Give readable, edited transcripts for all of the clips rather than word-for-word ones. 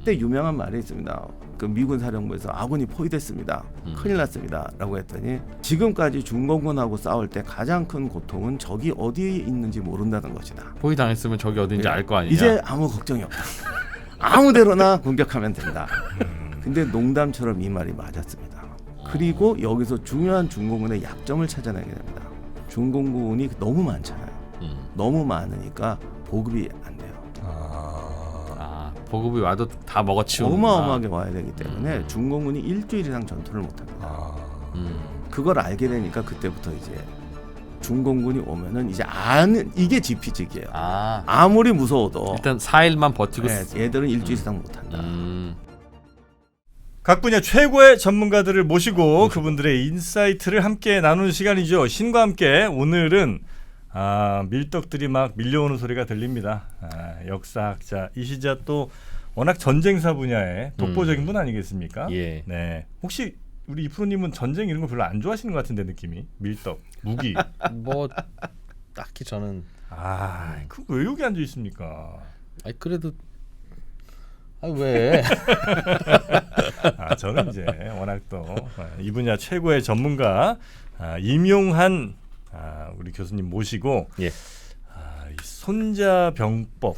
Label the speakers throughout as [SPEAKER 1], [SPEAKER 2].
[SPEAKER 1] 그때 유명한 말이 있습니다. 그 미군 사령부에서 아군이 포위됐습니다. 큰일 났습니다라고 했더니 지금까지 중공군하고 싸울 때 가장 큰 고통은 적이 어디에 있는지 모른다는 것이다.
[SPEAKER 2] 포위 당했으면 적이 어딘지 알 거 아니냐.
[SPEAKER 1] 이제 아무 걱정이 없다. 아무데로나 공격하면 된다. 근데 농담처럼 이 말이 맞았습니다. 그리고 여기서 중요한 중공군의 약점을 찾아내게 됩니다. 중공군이 너무 많잖아요. 너무 많으니까 보급이 안 돼요.
[SPEAKER 2] 보급이 와도 다 먹어치우는.
[SPEAKER 1] 어마어마하게 와야 되기 때문에 중공군이 일주일 이상 전투를 못합니다. 그걸 알게 되니까 그때부터 이제 중공군이 오면은 이제 이게 지피지기예요. 아무리 무서워도
[SPEAKER 2] 일단 4일만 버티고.
[SPEAKER 1] 네, 얘들은 일주일 이상 못한다.
[SPEAKER 3] 각 분야 최고의 전문가들을 모시고 그분들의 인사이트를 함께 나누는 시간이죠. 신과 함께 오늘은 밀떡들이 막 밀려오는 소리가 들립니다. 역사학자이시자 또 워낙 전쟁사 분야의 독보적인 분 아니겠습니까?
[SPEAKER 2] 예.
[SPEAKER 3] 네. 혹시 우리 이프로님은 전쟁 이런 거 별로 안 좋아하시는 것 같은데 느낌이 밀떡, 무기.
[SPEAKER 2] 뭐 딱히 저는.
[SPEAKER 3] 그 왜 여기 앉아 있습니까?
[SPEAKER 2] 그래도 왜?
[SPEAKER 3] 저는 이제 워낙 또 이 분야 최고의 전문가 임용한 우리 교수님 모시고
[SPEAKER 2] 예.
[SPEAKER 3] 이 손자병법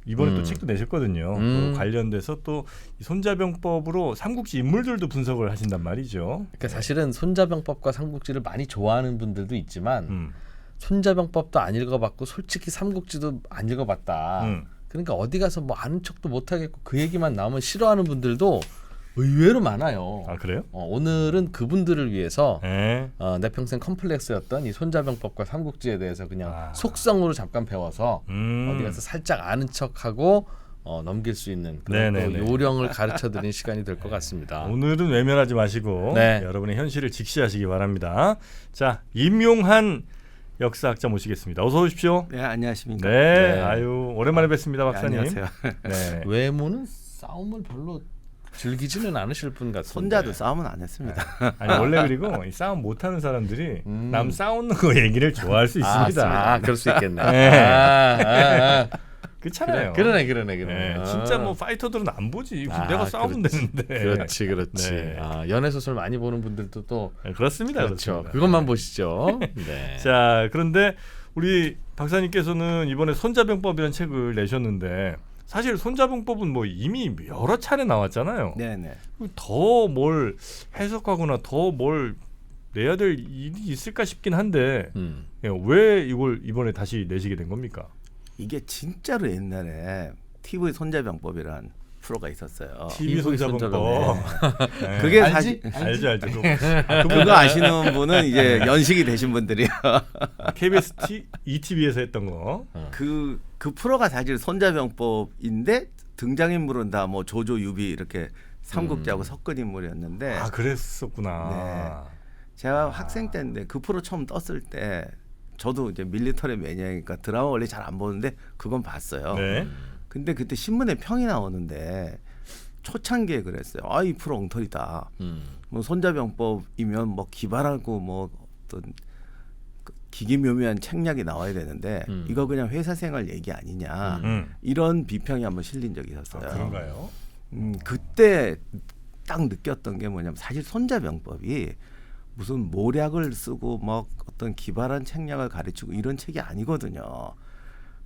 [SPEAKER 3] 이번에 또 책도 내셨거든요. 또 관련돼서 또 이 손자병법으로 삼국지 인물들도 분석을 하신단 말이죠.
[SPEAKER 2] 그러니까 사실은 손자병법과 삼국지를 많이 좋아하는 분들도 있지만 손자병법도 안 읽어봤고 솔직히 삼국지도 안 읽어봤다. 그러니까 어디 가서 뭐 아는 척도 못하겠고 그 얘기만 나오면 싫어하는 분들도 의외로 많아요.
[SPEAKER 3] 그래요?
[SPEAKER 2] 오늘은 그분들을 위해서
[SPEAKER 3] 네.
[SPEAKER 2] 내 평생 컴플렉스였던 이 손자병법과 삼국지에 대해서 그냥 속성으로 잠깐 배워서 어디 가서 살짝 아는 척하고 넘길 수 있는 그런 또 요령을 가르쳐드리는 시간이 될 것 같습니다.
[SPEAKER 3] 오늘은 외면하지 마시고 여러분의 현실을 직시하시기 바랍니다. 자, 임용한 역사학자 모시겠습니다. 어서 오십시오.
[SPEAKER 1] 네, 안녕하십니까.
[SPEAKER 3] 네. 아유, 오랜만에 뵙습니다, 박사님.
[SPEAKER 1] 안녕하세요.
[SPEAKER 3] 네.
[SPEAKER 2] 외모는 싸움을 별로 즐기지는 않으실 분 같은데.
[SPEAKER 1] 손자도 싸움은 안 했습니다.
[SPEAKER 3] 아니 원래 그리고 이 싸움 못하는 사람들이 남 싸우는 거 얘기를 좋아할 수 있습니다.
[SPEAKER 2] 그럴 수 있겠네.
[SPEAKER 3] 그렇잖아요.
[SPEAKER 2] 그러네.
[SPEAKER 3] 진짜 뭐 파이터들은 안 보지. 내가 싸우면 되는데.
[SPEAKER 2] 그렇지.
[SPEAKER 3] 네.
[SPEAKER 2] 연애 소설 많이 보는 분들도 또
[SPEAKER 3] 그렇습니다.
[SPEAKER 2] 그렇죠. 그것만 보시죠. 네.
[SPEAKER 3] 자, 그런데 우리 박사님께서는 이번에 손자병법이라는 책을 내셨는데 사실 손자병법은 뭐 이미 여러 차례 나왔잖아요.
[SPEAKER 1] 네네.
[SPEAKER 3] 더 뭘 해석하거나 더 뭘 내야 될 일이 있을까 싶긴 한데 왜 이걸 이번에 다시 내시게 된 겁니까?
[SPEAKER 1] 이게 진짜로 옛날에 TV 손자병법이란 프로가 있었어요.
[SPEAKER 3] TV 손자병법.
[SPEAKER 1] 네. 그게 사실
[SPEAKER 3] 알죠.
[SPEAKER 1] 그거 아시는 분은 이제 연식이 되신 분들이요.
[SPEAKER 3] KBS ETV에서 했던 거.
[SPEAKER 1] 그 프로가 사실 손자병법인데 등장인물은 다 뭐 조조 유비 이렇게 삼국지하고 섞은 인물이었는데.
[SPEAKER 3] 그랬었구나.
[SPEAKER 1] 네. 제가 학생 때인데 그 프로 처음 떴을 때 저도 이제 밀리터리 매니아니까 드라마 원래 잘 안 보는데 그건 봤어요.
[SPEAKER 3] 네. 근데
[SPEAKER 1] 그때 신문에 평이 나오는데 초창기에 그랬어요. 이 프로 엉터리다. 뭐 손자병법이면 뭐 기발하고 뭐 어떤 기기묘묘한 책략이 나와야 되는데 이거 그냥 회사 생활 얘기 아니냐. 이런 비평이 한번 실린 적이 있었어요.
[SPEAKER 3] 그런가요?
[SPEAKER 1] 그때 딱 느꼈던 게 뭐냐면 사실 손자병법이 무슨 모략을 쓰고 뭐 어떤 기발한 책략을 가르치고 이런 책이 아니거든요.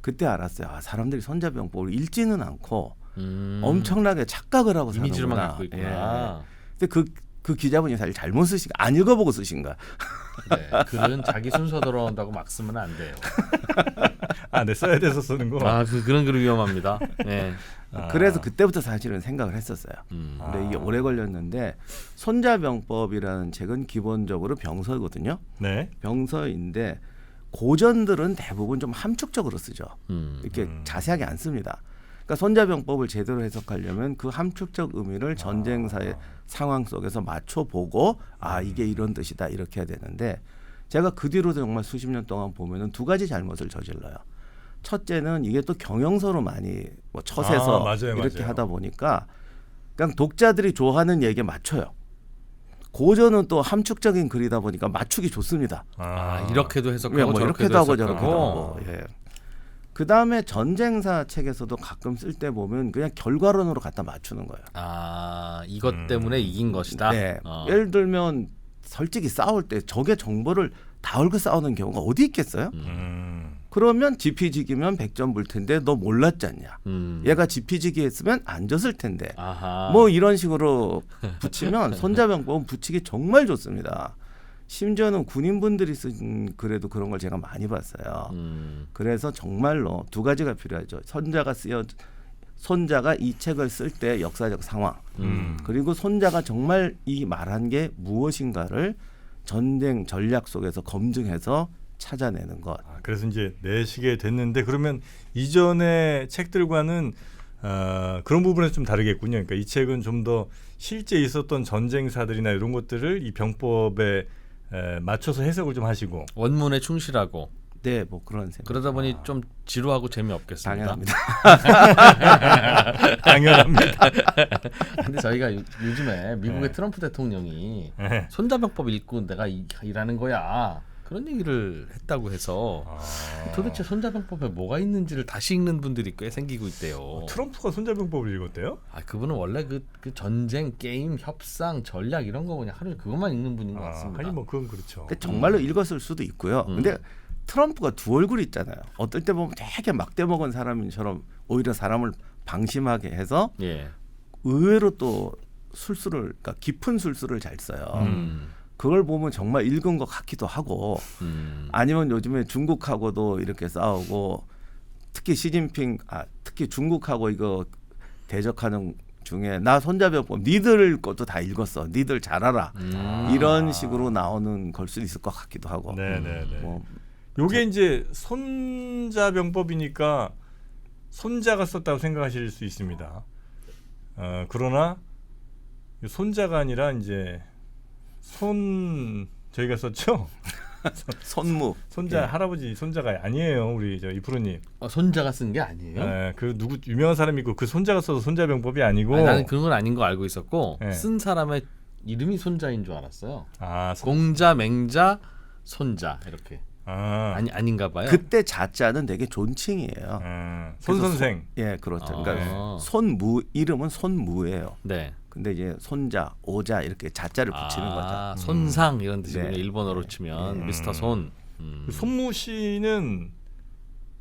[SPEAKER 1] 그때 알았어요. 사람들이 손자병법을 읽지는 않고 엄청나게 착각을 하고 사는구나.
[SPEAKER 2] 이미지로만 갖고 있구나.
[SPEAKER 1] 근데 그 기자분이 사실 잘못 쓰신 거 안 읽어보고 쓰신 거야.
[SPEAKER 2] 네, 글은 자기 순서 돌아온다고 막 쓰면 안 돼요.
[SPEAKER 3] 네, 써야 돼서 쓰는 거.
[SPEAKER 2] 그런 글은 위험합니다. 네.
[SPEAKER 1] 그래서 그때부터 사실은 생각을 했었어요. 근데 이게 오래 걸렸는데 손자병법이라는 책은 기본적으로 병서거든요.
[SPEAKER 3] 네.
[SPEAKER 1] 병서인데 고전들은 대부분 좀 함축적으로 쓰죠. 이렇게 자세하게 안 씁니다. 그러니까 손자병법을 제대로 해석하려면 그 함축적 의미를 전쟁사의 상황 속에서 맞춰보고 이게 이런 뜻이다 이렇게 해야 되는데 제가 그 뒤로도 정말 수십 년 동안 보면은 두 가지 잘못을 저질러요. 첫째는 이게 또 경영서로 많이 뭐 첫에서 이렇게 하다 보니까 그냥 독자들이 좋아하는 얘기에 맞춰요. 고전은 또 함축적인 글이다 보니까 맞추기 좋습니다.
[SPEAKER 2] 이렇게도 해석하고
[SPEAKER 1] 뭐 이렇게도 하고 저렇게도 하고. 예. 그 다음에 전쟁사 책에서도 가끔 쓸 때 보면 그냥 결과론으로 갖다 맞추는 거예요.
[SPEAKER 2] 아 이것 때문에 이긴 것이다.
[SPEAKER 1] 네. 예를 들면 솔직히 싸울 때 적의 정보를 다 알고 싸우는 경우가 어디 있겠어요? 그러면 지피지기면 100점 볼 텐데 너 몰랐지 않냐? 얘가 지피지기 했으면 안 졌을 텐데.
[SPEAKER 2] 아하.
[SPEAKER 1] 뭐 이런 식으로 붙이면 손자병법은 붙이기 정말 좋습니다. 심지어는 군인분들이 쓴 글에도 그런 걸 제가 많이 봤어요. 그래서 정말로 두 가지가 필요하죠. 손자가 이 책을 쓸 때 역사적 상황, 그리고 손자가 정말 이 말한 게 무엇인가를 전쟁 전략 속에서 검증해서 찾아내는 것.
[SPEAKER 3] 그래서 이제 내시게 됐는데 그러면 이전의 책들과는 그런 부분에서 좀 다르겠군요. 그러니까 이 책은 좀 더 실제 있었던 전쟁사들이나 이런 것들을 이 병법에 맞춰서 해석을 좀 하시고
[SPEAKER 2] 원문에 충실하고.
[SPEAKER 1] 네, 뭐 그런 생각.
[SPEAKER 2] 그러다 보니 좀 지루하고 재미없겠습니다.
[SPEAKER 1] 당연합니다.
[SPEAKER 3] 당연합니다.
[SPEAKER 2] 근데 저희가 요즘에 미국의 트럼프 대통령이 손자병법 읽고 내가 일하는 거야. 그런 얘기를 했다고 해서 도대체 손자병법에 뭐가 있는지를 다시 읽는 분들이 꽤 생기고 있대요.
[SPEAKER 3] 트럼프가 손자병법을 읽었대요?
[SPEAKER 2] 그분은 원래 그 전쟁, 게임, 협상, 전략 이런 거 그냥 하루 그것만 읽는 분인 것 같습니다.
[SPEAKER 3] 아니 뭐 그건 그렇죠.
[SPEAKER 1] 정말로 읽었을 수도 있고요. 근데 트럼프가 두 얼굴이 있잖아요. 어떨 때 보면 되게 막대 먹은 사람처럼 오히려 사람을 방심하게 해서
[SPEAKER 2] 예.
[SPEAKER 1] 의외로 또 술수를, 그러니까 깊은 술수를 잘 써요. 그걸 보면 정말 읽은 것 같기도 하고, 아니면 요즘에 중국하고도 이렇게 싸우고, 특히 시진핑, 특히 중국하고 이거 대적하는 중에 나 손자병법 니들 것도 다 읽었어. 니들 잘 알아. 이런 식으로 나오는 걸 수도 있을 것 같기도 하고.
[SPEAKER 3] 네네네.
[SPEAKER 1] 뭐
[SPEAKER 3] 요게 이제 손자병법이니까 손자가 썼다고 생각하실 수 있습니다. 그러나 손자가 아니라 이제 저희가 썼죠.
[SPEAKER 1] 손무.
[SPEAKER 3] 손자
[SPEAKER 1] 예.
[SPEAKER 3] 할아버지 손자가 아니에요. 우리 저 이프로님.
[SPEAKER 2] 손자가 쓴 게 아니에요?
[SPEAKER 3] 그 누구 유명한 사람이 있고 그 손자가 써서 손자병법이 아니고.
[SPEAKER 2] 나는 그런 건 아닌 거 알고 있었고
[SPEAKER 3] 네.
[SPEAKER 2] 쓴 사람의 이름이 손자인 줄 알았어요.
[SPEAKER 3] 손.
[SPEAKER 2] 공자, 맹자, 손자 이렇게. 아닌가 봐요.
[SPEAKER 1] 그때 자자는 되게 존칭이에요.
[SPEAKER 3] 손
[SPEAKER 1] 그래서
[SPEAKER 3] 선생.
[SPEAKER 1] 예, 그렇죠. 그러니까
[SPEAKER 2] 아.
[SPEAKER 1] 손무 이름은 손무예요.
[SPEAKER 2] 네.
[SPEAKER 1] 근데 이제 손자, 오자 이렇게 자자를 붙이는 거죠.
[SPEAKER 2] 손상 이런 뜻이군요.
[SPEAKER 1] 네.
[SPEAKER 2] 일본어로 치면 미스터 손.
[SPEAKER 3] 그 손무 씨는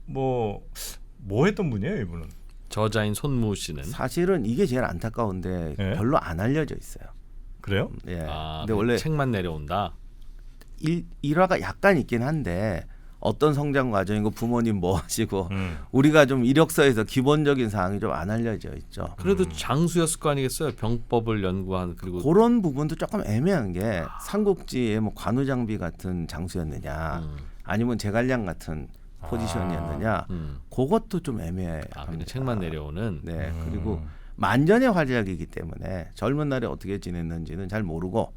[SPEAKER 3] 뭐 했던 분이에요, 이분은?
[SPEAKER 2] 저자인 손무 씨는
[SPEAKER 1] 사실은 이게 제일 안타까운데
[SPEAKER 3] 예?
[SPEAKER 1] 별로 안 알려져 있어요.
[SPEAKER 3] 그래요?
[SPEAKER 1] 예. 근데
[SPEAKER 2] 그
[SPEAKER 1] 원래
[SPEAKER 2] 책만 내려온다.
[SPEAKER 1] 일화가 약간 있긴 한데 어떤 성장 과정이고 부모님 뭐 하시고
[SPEAKER 3] 음.
[SPEAKER 1] 우리가 좀 이력서에서 기본적인 사항이 좀 안 알려져 있죠.
[SPEAKER 2] 그래도 장수였을 거 아니겠어요. 병법을 연구한 그리고
[SPEAKER 1] 그런 부분도 조금 애매한 게 삼국지의 뭐 관우장비 같은 장수였느냐 아니면 제갈량 같은 포지션이었느냐 그것도 좀 애매합니다.
[SPEAKER 2] 그냥 책만 내려오는.
[SPEAKER 1] 네. 그리고 만전의 활약이기 때문에 젊은 날에 어떻게 지냈는지는 잘 모르고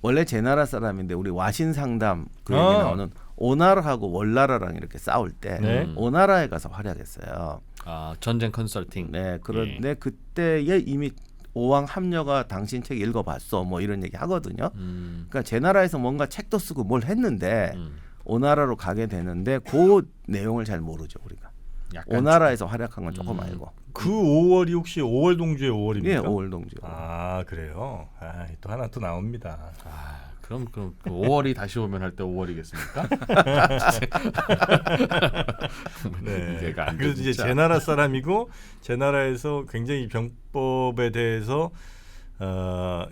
[SPEAKER 1] 원래 제 나라 사람인데 우리 와신상담 그 얘기 나오는 오나라하고 월나라랑 이렇게 싸울 때
[SPEAKER 3] 네.
[SPEAKER 1] 오나라에 가서 활약했어요.
[SPEAKER 2] 전쟁 컨설팅.
[SPEAKER 1] 네. 그런데 그때에 이미 오왕 합녀가 당신 책 읽어봤어 뭐 이런 얘기 하거든요. 그러니까 제 나라에서 뭔가 책도 쓰고 뭘 했는데 오나라로 가게 되는데 그 내용을 잘 모르죠 우리가. 오나라에서 활약한 건 조금 알고.
[SPEAKER 3] 그 5월이 혹시 5월 동주의 5월입니까?
[SPEAKER 1] 예, 5월 동주.
[SPEAKER 3] 그래요. 또 하나 또 나옵니다.
[SPEAKER 2] 그럼 그 5월이 다시 오면 할 때 5월이겠습니까?
[SPEAKER 3] 네.
[SPEAKER 2] 이해가 안 돼,
[SPEAKER 3] 그래서 이제
[SPEAKER 2] 진짜.
[SPEAKER 3] 제 나라 사람이고 제 나라에서 굉장히 병법에 대해서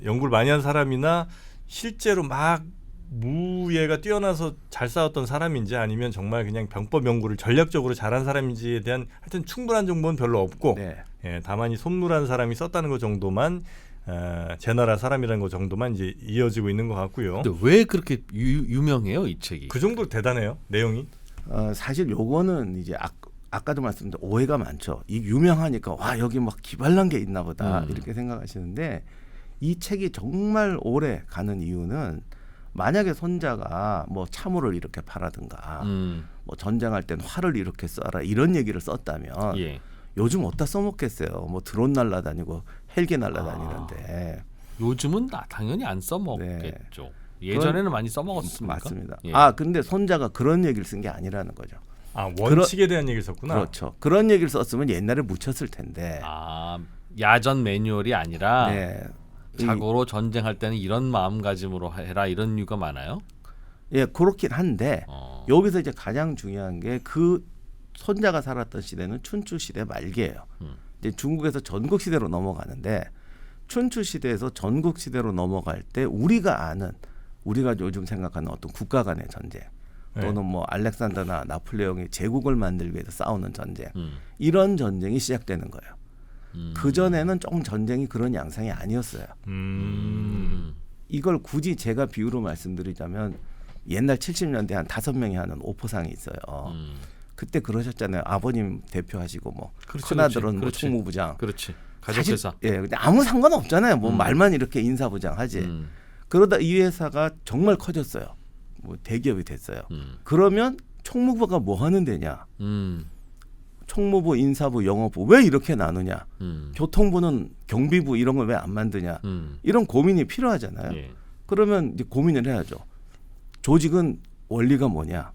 [SPEAKER 3] 연구를 많이 한 사람이나 실제로 막 무예가 뛰어나서 잘 싸웠던 사람인지 아니면 정말 그냥 병법 연구를 전략적으로 잘한 사람인지에 대한 하여튼 충분한 정보는 별로 없고
[SPEAKER 1] 네.
[SPEAKER 3] 예, 다만 이 손무라는 사람이 썼다는 것 정도만 제 나라 사람이라는 것 정도만 이제 이어지고 있는 것 같고요.
[SPEAKER 2] 근데 왜 그렇게 유명해요 이 책이?
[SPEAKER 3] 그 정도로 대단해요 내용이.
[SPEAKER 1] 사실 요거는 이제 아까도 말씀드린 오해가 많죠. 이 유명하니까 와 여기 막 기발난 게 있나 보다 이렇게 생각하시는데 이 책이 정말 오래 가는 이유는 만약에 손자가 뭐 참호를 이렇게 팔아든가 뭐 전쟁할 땐 활을 이렇게 써라 이런 얘기를 썼다면
[SPEAKER 2] 예.
[SPEAKER 1] 요즘 어디다 써먹겠어요. 뭐 드론 날라다니고 헬기 날라다니는데
[SPEAKER 2] 요즘은 당연히 안 써먹겠죠. 예전에는 많이 써먹었습니까?
[SPEAKER 1] 맞습니다.
[SPEAKER 2] 예.
[SPEAKER 1] 근데 손자가 그런 얘기를 쓴 게 아니라는 거죠.
[SPEAKER 3] 아, 원칙에 대한 얘기를 썼구나.
[SPEAKER 1] 그렇죠. 그런 얘기를 썼으면 옛날에 묻혔을 텐데.
[SPEAKER 2] 아, 야전 매뉴얼이 아니라
[SPEAKER 1] 네.
[SPEAKER 2] 자고로 전쟁할 때는 이런 마음가짐으로 해라 이런 이유가 많아요?
[SPEAKER 1] 예, 그렇긴 한데 여기서 이제 가장 중요한 게 그 손자가 살았던 시대는 춘추 시대 말기예요. 이제 중국에서 전국 시대로 넘어가는데 춘추 시대에서 전국 시대로 넘어갈 때 우리가 요즘 생각하는 어떤 국가 간의 전쟁 또는 뭐 알렉산더나 나폴레옹이 제국을 만들기 위해서 싸우는 전쟁 이런 전쟁이 시작되는 거예요. 그 전에는 조금 전쟁이 그런 양상이 아니었어요. 이걸 굳이 제가 비유로 말씀드리자면 옛날 70년대 한 5명이 하는 오포상이 있어요. 그때 그러셨잖아요. 아버님 대표하시고 뭐 큰아들은 뭐
[SPEAKER 2] 그렇지.
[SPEAKER 1] 총무부장.
[SPEAKER 2] 그렇지. 가족회사.
[SPEAKER 1] 예, 근데 아무 상관 없잖아요. 뭐 말만 이렇게 인사부장 하지. 그러다 이 회사가 정말 커졌어요. 뭐 대기업이 됐어요. 그러면 총무부가 뭐 하는 데냐? 총무부, 인사부, 영어부 왜 이렇게 나누냐? 교통부는 경비부 이런 걸 왜 안 만드냐? 이런 고민이 필요하잖아요.
[SPEAKER 2] 예.
[SPEAKER 1] 그러면 이제 고민을 해야죠. 조직은 원리가 뭐냐?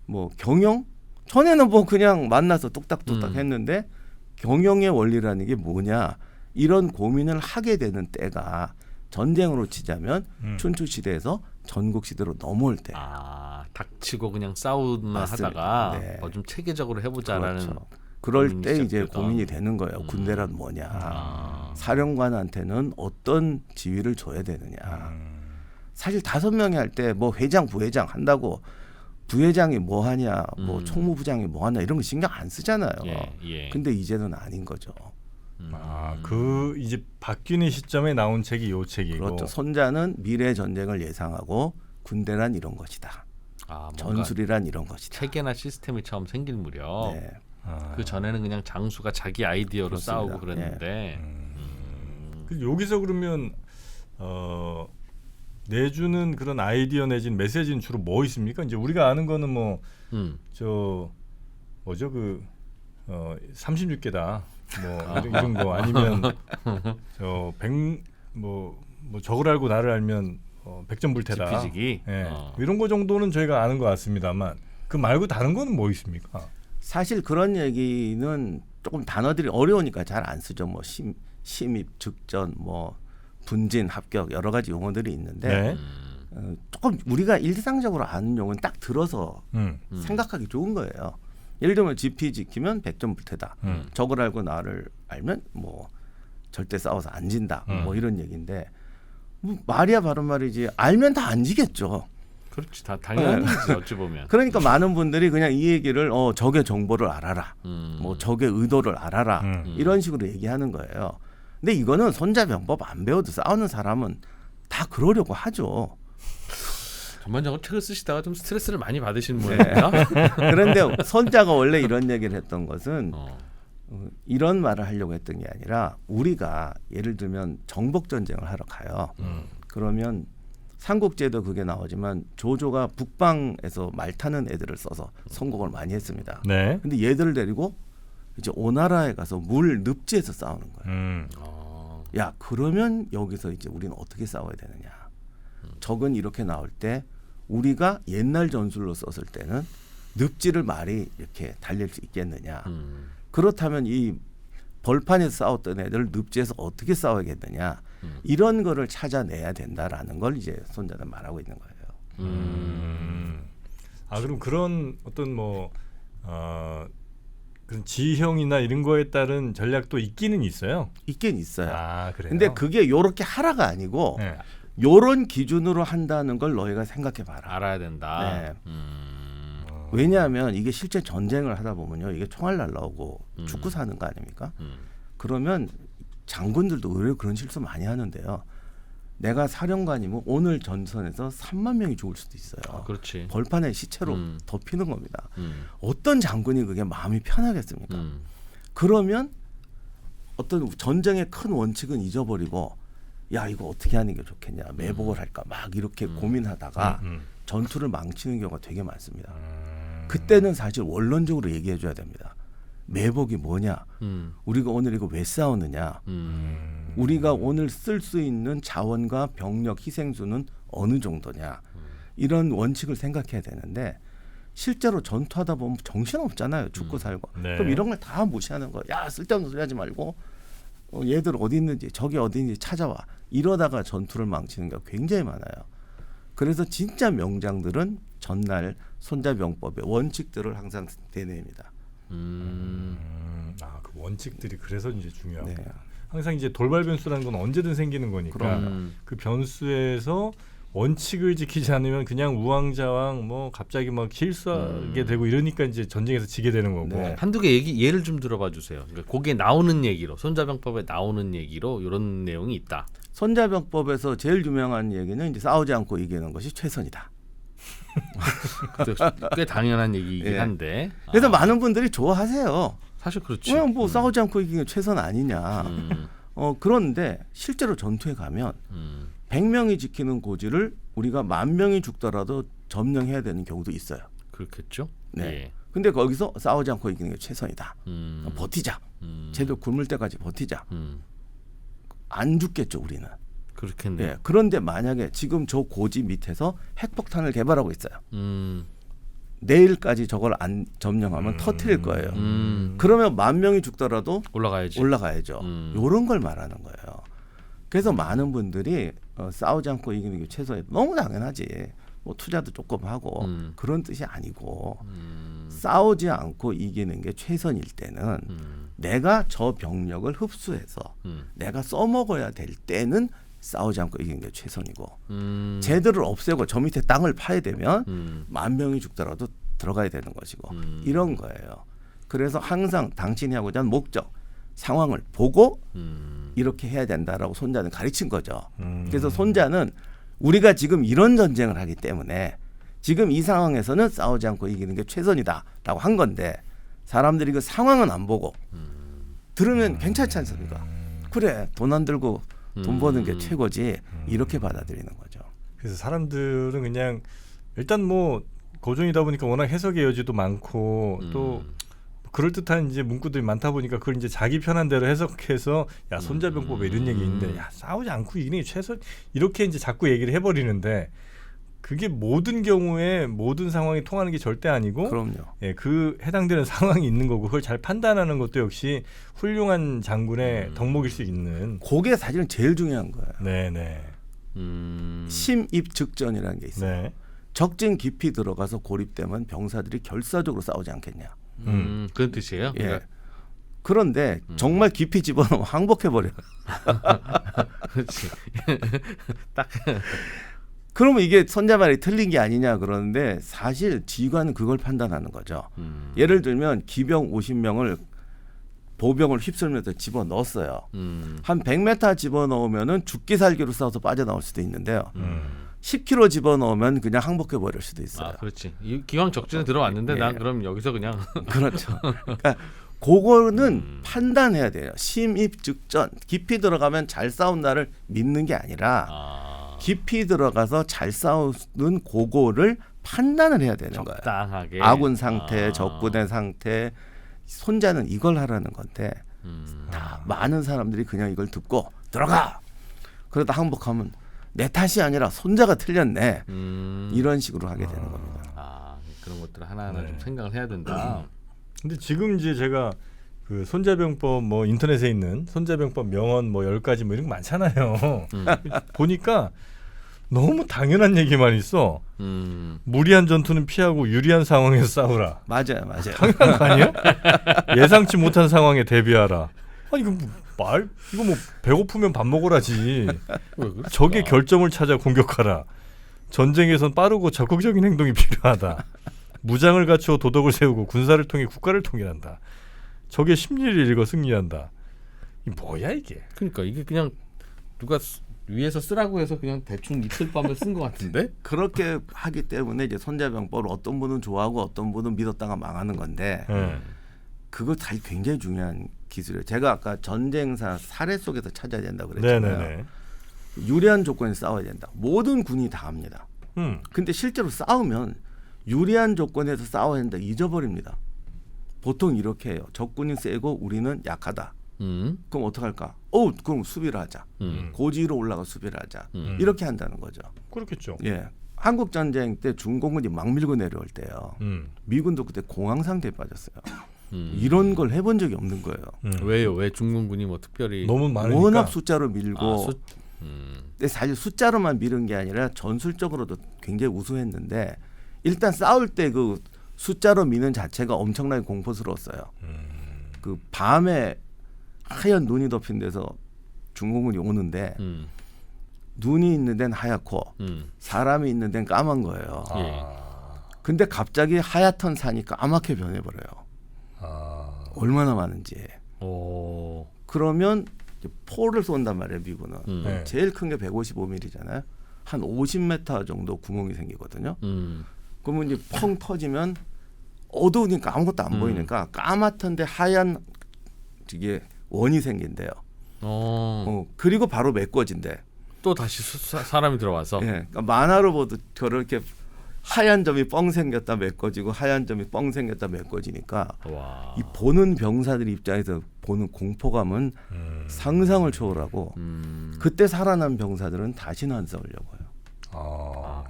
[SPEAKER 1] 뭐 경영? 전에는 뭐 그냥 만나서 뚝딱뚝딱 했는데 경영의 원리라는 게 뭐냐? 이런 고민을 하게 되는 때가 전쟁으로 치자면 춘추 시대에서 전국 시대로 넘어올 때.
[SPEAKER 2] 아, 닥치고 그냥 싸우만
[SPEAKER 1] 맞습니다.
[SPEAKER 2] 하다가
[SPEAKER 1] 네.
[SPEAKER 2] 뭐 좀 체계적으로 해보자라는.
[SPEAKER 1] 그렇죠. 그럴
[SPEAKER 2] 고민이
[SPEAKER 1] 때 이제
[SPEAKER 2] 시작되던.
[SPEAKER 1] 고민이 되는 거예요. 군대란 뭐냐? 사령관한테는 어떤 지위를 줘야 되느냐? 사실 5명이 할 때 뭐 회장, 부회장 한다고 부회장이 뭐 하냐, 뭐 총무부장이 뭐 하냐 이런 거 신경 안 쓰잖아요.
[SPEAKER 2] 예.
[SPEAKER 1] 근데 이제는 아닌 거죠.
[SPEAKER 3] 아, 그 이제 바뀌는 시점에 나온 책이 요 책이고.
[SPEAKER 1] 그렇죠. 손자는 미래 전쟁을 예상하고 군대란 이런 것이다.
[SPEAKER 2] 아, 뭔가
[SPEAKER 1] 전술이란 이런 것이다.
[SPEAKER 2] 체계나 시스템이 처음 생길 무렵.
[SPEAKER 1] 네.
[SPEAKER 2] 그 전에는 그냥 장수가 자기 아이디어로
[SPEAKER 1] 그렇습니다.
[SPEAKER 2] 싸우고 그랬는데.
[SPEAKER 3] 그 여기서 그러면 내주는 그런 아이디어 내진 메시지는 주로 뭐 있습니까? 이제 우리가 아는 거는 뭐 저 뭐죠 그 36개다 뭐 이런 거 아니면 뭐 적을 알고 나를 알면 백전불태다.
[SPEAKER 2] 지피지기.
[SPEAKER 3] 예. 이런 거 정도는 저희가 아는 것 같습니다만 그 말고 다른 거는 뭐 있습니까?
[SPEAKER 1] 사실 그런 얘기는 조금 단어들이 어려우니까 잘 안 쓰죠. 뭐 심입, 즉전, 뭐 분진, 합격 여러 가지 용어들이 있는데
[SPEAKER 3] 네.
[SPEAKER 1] 조금 우리가 일상적으로 아는 용어는 딱 들어서 생각하기 좋은 거예요. 예를 들면 지피 지키면 백전불태다. 적을 알고 나를 알면 뭐 절대 싸워서 안 진다. 뭐 이런 얘기인데 뭐 말이야 바른 말이지 알면 다 안 지겠죠.
[SPEAKER 2] 그렇지, 다 당연한 거지 어찌 보면.
[SPEAKER 1] 그러니까 많은 분들이 그냥 이 얘기를 적의 정보를 알아라, 뭐 적의 의도를 알아라 이런 식으로 얘기하는 거예요. 근데 이거는 손자병법 안 배워도 싸우는 사람은 다 그러려고 하죠.
[SPEAKER 2] 전반적으로 책을 쓰시다가 좀 스트레스를 많이 받으시는 모양입니다.
[SPEAKER 1] 그런데 손자가 원래 이런 얘기를 했던 것은 이런 말을 하려고 했던 게 아니라 우리가 예를 들면 정복 전쟁을 하러 가요. 그러면 삼국지에도 그게 나오지만 조조가 북방에서 말 타는 애들을 써서 성공을 많이 했습니다.
[SPEAKER 3] 네.
[SPEAKER 1] 근데 얘들을 데리고 이제 오나라에 가서 물 늪지에서 싸우는 거예요. 야, 그러면 여기서 이제 우리는 어떻게 싸워야 되느냐? 적은 이렇게 나올 때 우리가 옛날 전술로 썼을 때는 늪지를 말이 이렇게 달릴 수 있겠느냐? 그렇다면 이 벌판에서 싸웠던 애들 늪지에서 어떻게 싸워야겠느냐? 이런 거를 찾아내야 된다라는 걸 이제 손자는 말하고 있는 거예요.
[SPEAKER 3] 아, 그럼 그런 어떤 뭐 그런 지형이나 이런 거에 따른 전략도 있기는 있어요.
[SPEAKER 1] 있긴 있어요.
[SPEAKER 3] 아, 그래요.
[SPEAKER 1] 근데 그게 요렇게 하라가 아니고
[SPEAKER 3] 네.
[SPEAKER 1] 요런 기준으로 한다는 걸 너희가 생각해 봐라.
[SPEAKER 2] 알아야 된다.
[SPEAKER 1] 네. 왜냐하면 이게 실제 전쟁을 하다 보면요, 이게 총알 날라오고 죽고 사는 거 아닙니까? 그러면 장군들도 의외로 그런 실수 많이 하는데요. 내가 사령관이면 오늘 전선에서 3만 명이 죽을 수도 있어요.
[SPEAKER 2] 아, 그렇지.
[SPEAKER 1] 벌판에 시체로 덮이는 겁니다. 어떤 장군이 그게 마음이 편하겠습니까? 그러면 어떤 전쟁의 큰 원칙은 잊어버리고 야, 이거 어떻게 하는 게 좋겠냐, 매복을 할까 막 이렇게 고민하다가 전투를 망치는 경우가 되게 많습니다. 그때는 사실 원론적으로 얘기해 줘야 됩니다. 매복이 뭐냐? 우리가 오늘 이거 왜 싸우느냐? 우리가 오늘 쓸 수 있는 자원과 병력 희생수는 어느 정도냐? 이런 원칙을 생각해야 되는데 실제로 전투하다 보면 정신 없잖아요. 죽고 살고.
[SPEAKER 3] 네.
[SPEAKER 1] 그럼 이런 걸 다 무시하는 거야. 야, 쓸데없는 소리 하지 말고 얘들 어디 있는지 적이 어디 있는지 찾아와. 이러다가 전투를 망치는 게 굉장히 많아요. 그래서 진짜 명장들은 전날 손자병법의 원칙들을 항상 대내입니다.
[SPEAKER 3] 그 원칙들이 그래서 이제 중요하고
[SPEAKER 1] 네.
[SPEAKER 3] 항상 이제 돌발 변수라는 건 언제든 생기는 거니까 그 변수에서 원칙을 지키지 않으면 그냥 우왕좌왕 뭐 갑자기 막 실수하게 되고 이러니까 이제 전쟁에서 지게 되는 거고.
[SPEAKER 1] 네.
[SPEAKER 2] 한두 개 예를 좀 들어봐 주세요. 그러니까 거기에 나오는 얘기로 손자병법에 나오는 얘기로 이런 내용이 있다.
[SPEAKER 1] 손자병법에서 제일 유명한 얘기는 이제 싸우지 않고 이기는 것이 최선이다.
[SPEAKER 2] 꽤 당연한 얘기이긴
[SPEAKER 1] 예.
[SPEAKER 2] 한데.
[SPEAKER 1] 그래서 많은 분들이 좋아하세요.
[SPEAKER 2] 사실 그렇지.
[SPEAKER 1] 그냥 뭐 싸우지 않고 이기는 게 최선 아니냐. 그런데 실제로 전투에 가면 100명이 지키는 고지를 우리가 10,000명이 죽더라도 점령해야 되는 경우도 있어요.
[SPEAKER 2] 그렇겠죠.
[SPEAKER 1] 네.
[SPEAKER 2] 예.
[SPEAKER 1] 근데 거기서 싸우지 않고 이기는 게 최선이다. 버티자. 쟤도 굶을 때까지 버티자. 안 죽겠죠, 우리는.
[SPEAKER 2] 그렇겠네요.
[SPEAKER 1] 네. 그런데 만약에 지금 저 고지 밑에서 핵폭탄을 개발하고 있어요. 내일까지 저걸 안 점령하면 터뜨릴 거예요. 그러면 10,000명이 죽더라도 올라가야죠. 이런 걸 말하는 거예요. 그래서 많은 분들이 싸우지 않고 이기는 게 최선이다. 너무 당연하지. 뭐 투자도 조금 하고 그런 뜻이 아니고 싸우지 않고 이기는 게 최선일 때는 내가 저 병력을 흡수해서 내가 써먹어야 될 때는 싸우지 않고 이기는 게 최선이고 쟤들을 없애고 저 밑에 땅을 파야 되면 10,000명이 죽더라도 들어가야 되는 것이고 이런 거예요. 그래서 항상 당신이 하고자 하는 목적, 상황을 보고 이렇게 해야 된다라고 손자는 가르친 거죠. 그래서 손자는 우리가 지금 이런 전쟁을 하기 때문에 지금 이 상황에서는 싸우지 않고 이기는 게 최선이다라고 한 건데 사람들이 그 상황은 안 보고 들으면 괜찮지 않습니까? 그래, 돈 안 들고 돈 버는 게 최고지 이렇게 받아들이는 거죠.
[SPEAKER 3] 그래서 사람들은 그냥 일단 뭐 고전이다 보니까 워낙 해석의 여지도 많고 또 그럴듯한 이제 문구들이 많다 보니까 그걸 이제 자기 편한 대로 해석해서 야 손자병법에 이런 얘기 있는데 야 싸우지 않고 이기는 게 최선 이렇게 이제 자꾸 얘기를 해버리는데 그게 모든 경우에 모든 상황이 통하는 게 절대 아니고
[SPEAKER 1] 그럼요.
[SPEAKER 3] 예, 그 해당되는 상황이 있는 거고 그걸 잘 판단하는 것도 역시 훌륭한 장군의 덕목일 수 있는
[SPEAKER 1] 그게 사실은 제일 중요한 거예요.
[SPEAKER 3] 네네
[SPEAKER 1] 심입 즉전이라는 게 있어요.
[SPEAKER 3] 네.
[SPEAKER 1] 적진 깊이 들어가서 고립되면 병사들이 결사적으로 싸우지 않겠냐.
[SPEAKER 2] 그런 뜻이에요.
[SPEAKER 1] 예. 그런데 정말 깊이 집어넣으면 항복해버려요.
[SPEAKER 2] 그렇지. 딱.
[SPEAKER 1] 그러면 이게 손자 말이 틀린 게 아니냐 그러는데 사실 지휘관은 그걸 판단하는 거죠. 예를 들면 기병 50명을 보병을 휩쓸면서 집어넣었어요. 한 100m 집어넣으면은 죽기 살기로 싸워서 빠져나올 수도 있는데요. 10km 집어넣으면 그냥 항복해버릴 수도 있어요.
[SPEAKER 2] 아, 그렇지. 기왕 적진에 들어왔는데 난 그럼 여기서 그냥
[SPEAKER 1] 그렇죠. 그러니까 그거는 판단해야 돼요. 심입 즉전. 깊이 들어가면 잘 싸운 나를 믿는 게 아니라 깊이 들어가서 잘 싸우는 그거를 판단을 해야 되는 거예요.
[SPEAKER 2] 적당하게.
[SPEAKER 1] 아군 상태, 적군의 상태. 손자는 이걸 하라는 건데 다 많은 사람들이 그냥 이걸 듣고 들어가. 그러다 항복하면 내 탓이 아니라 손자가 틀렸네. 이런 식으로 하게 되는 겁니다.
[SPEAKER 2] 그런 것들 하나하나 좀 생각을 해야 된다.
[SPEAKER 3] 근데 지금 이제 제가 그 손자병법 뭐 인터넷에 있는 손자병법 명언 뭐 10가지 뭐 이런 거 많잖아요. 보니까 너무 당연한 얘기만 있어. 무리한 전투는 피하고 유리한 상황에서 싸우라.
[SPEAKER 1] 맞아요.
[SPEAKER 3] 당연한 거 아니에요? 예상치 못한 상황에 대비하라. 아니 이거 이거 뭐 배고프면 밥 먹으라지. 적의 결점을 찾아 공격하라. 전쟁에선 빠르고 적극적인 행동이 필요하다. 무장을 갖추어 도덕을 세우고 군사를 통해 국가를 통일한다. 적의 심리를 읽어 승리한다. 이 뭐야 이게?
[SPEAKER 2] 그러니까 이게 그냥 누가 위에서 쓰라고 해서 그냥 대충 이틀 밤에 쓴 것 같은데?
[SPEAKER 1] 그렇게 하기 때문에 이제 손자병법을 어떤 분은 좋아하고 어떤 분은 믿었다가 망하는 건데 그거 다 굉장히 중요한 기술이에요. 제가 아까 전쟁사 사례 속에서 찾아야 된다고 그랬잖아요.
[SPEAKER 3] 네네네.
[SPEAKER 1] 유리한 조건에서 싸워야 된다. 모든 군이 다 합니다. 근데 실제로 싸우면 유리한 조건에서 싸워야 된다 잊어버립니다. 보통 이렇게 해요. 적군이 세고 우리는 약하다. 그럼 어떡할까? 그럼 수비를 하자. 고지로 올라가 수비를 하자. 이렇게 한다는 거죠.
[SPEAKER 3] 그렇겠죠.
[SPEAKER 1] 예, 한국 전쟁 때 중공군이 막 밀고 내려올 때요. 미군도 그때 공황 상태에 빠졌어요. 이런 걸 해본 적이 없는 거예요.
[SPEAKER 2] 왜요? 왜 중공군이 뭐 특별히
[SPEAKER 3] 너무 많으니까.
[SPEAKER 1] 워낙 숫자로 밀고.
[SPEAKER 2] 아,
[SPEAKER 1] 근데 사실 숫자로만 밀은 게 아니라 전술적으로도 굉장히 우수했는데 일단 싸울 때 그 숫자로 미는 자체가 엄청나게 공포스러웠어요. 그 밤에 하얀 눈이 덮인 데서 중공군이 오는데 눈이 있는 데는 하얗고 사람이 있는 데는 까만 거예요.
[SPEAKER 2] 예.
[SPEAKER 1] 근데 갑자기 하얗던 산이 까맣게 변해버려요. 얼마나 많은지.
[SPEAKER 2] 오.
[SPEAKER 1] 그러면 이제 포를 쏜단 말이에요. 미군은.
[SPEAKER 3] 네.
[SPEAKER 1] 제일 큰 게 155mm잖아요. 한 50m 정도 구멍이 생기거든요. 그러면 이제 펑 터지면 어두우니까 아무것도 안 보이니까 까맣던데 하얀 이게 원이 생긴대요. 그리고 바로 메꿔진대.
[SPEAKER 2] 또 다시 사람이 들어와서.
[SPEAKER 1] 예, 그러니까 만화로 봐도 저렇게 하얀 점이 뻥 생겼다 메꿔지고 하얀 점이 뻥 생겼다 메꿔지니까
[SPEAKER 2] 와.
[SPEAKER 1] 이 보는 병사들 입장에서 보는 공포감은 상상을 초월하고 그때 살아난 병사들은 다시는 안 싸우려고요.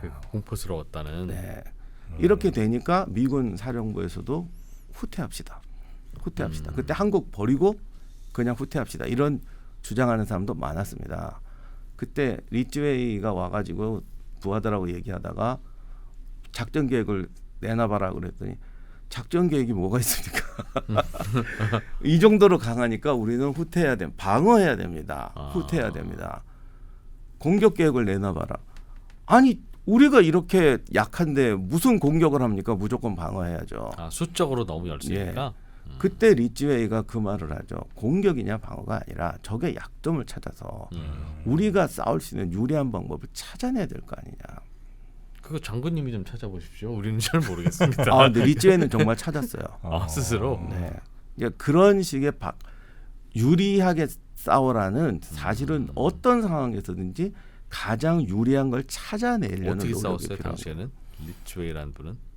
[SPEAKER 2] 그 공포스러웠다는.
[SPEAKER 1] 네. 이렇게 되니까 미군 사령부에서도 후퇴합시다. 그때 한국 버리고 그냥 후퇴합시다. 이런 주장하는 사람도 많았습니다. 그때 리츠웨이가 와가지고 부하들하고 얘기하다가 작전 계획을 내놔봐라 그랬더니 작전 계획이 뭐가 있습니까? 이 정도로 강하니까 우리는 후퇴해야 됩니다. 방어해야 됩니다. 후퇴해야 됩니다. 공격 계획을 내놔봐라. 아니 우리가 이렇게 약한데 무슨 공격을 합니까? 무조건 방어해야죠.
[SPEAKER 2] 수적으로 너무 열세니까.
[SPEAKER 1] 예. 그때 리츠웨이가 그 말을 하죠. 공격이냐 방어가 아니라 적의 약점을 찾아서 우리가 싸울 수 있는 유리한 방법을 찾아내야 될 거 아니냐.
[SPEAKER 2] 그거 장군님이 좀 찾아보십시오. 우리는 잘 모르겠습니다.
[SPEAKER 1] 근데 리츠웨이는 정말 찾았어요.
[SPEAKER 2] 스스로.
[SPEAKER 1] 네. 그러니까 그런 식의 유리하게 싸우라는 사실은 어떤 상황에서든지 가장 유리한 걸 찾아내려는
[SPEAKER 2] 어떻게
[SPEAKER 1] 노력이
[SPEAKER 2] 싸웠어요
[SPEAKER 1] 필요합니다.
[SPEAKER 2] 당시에는? 리츠웨이라는 분은?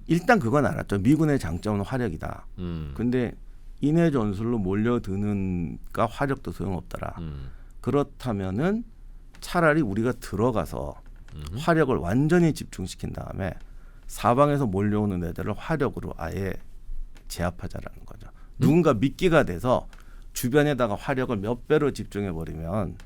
[SPEAKER 1] 일단 그건 알았죠. 미군의 장점은 화력이다. 근데 인해 전술로 몰려드는가 화력도 소용없더라. 그렇다면은 차라리 우리가 들어가서 화력을 완전히 집중시킨 다음에 사방에서 몰려오는 애들을 화력으로 아예 제압하자라는 거죠. 누군가 미끼가 돼서 주변에다가 화력을 몇 배로 집중해 버리면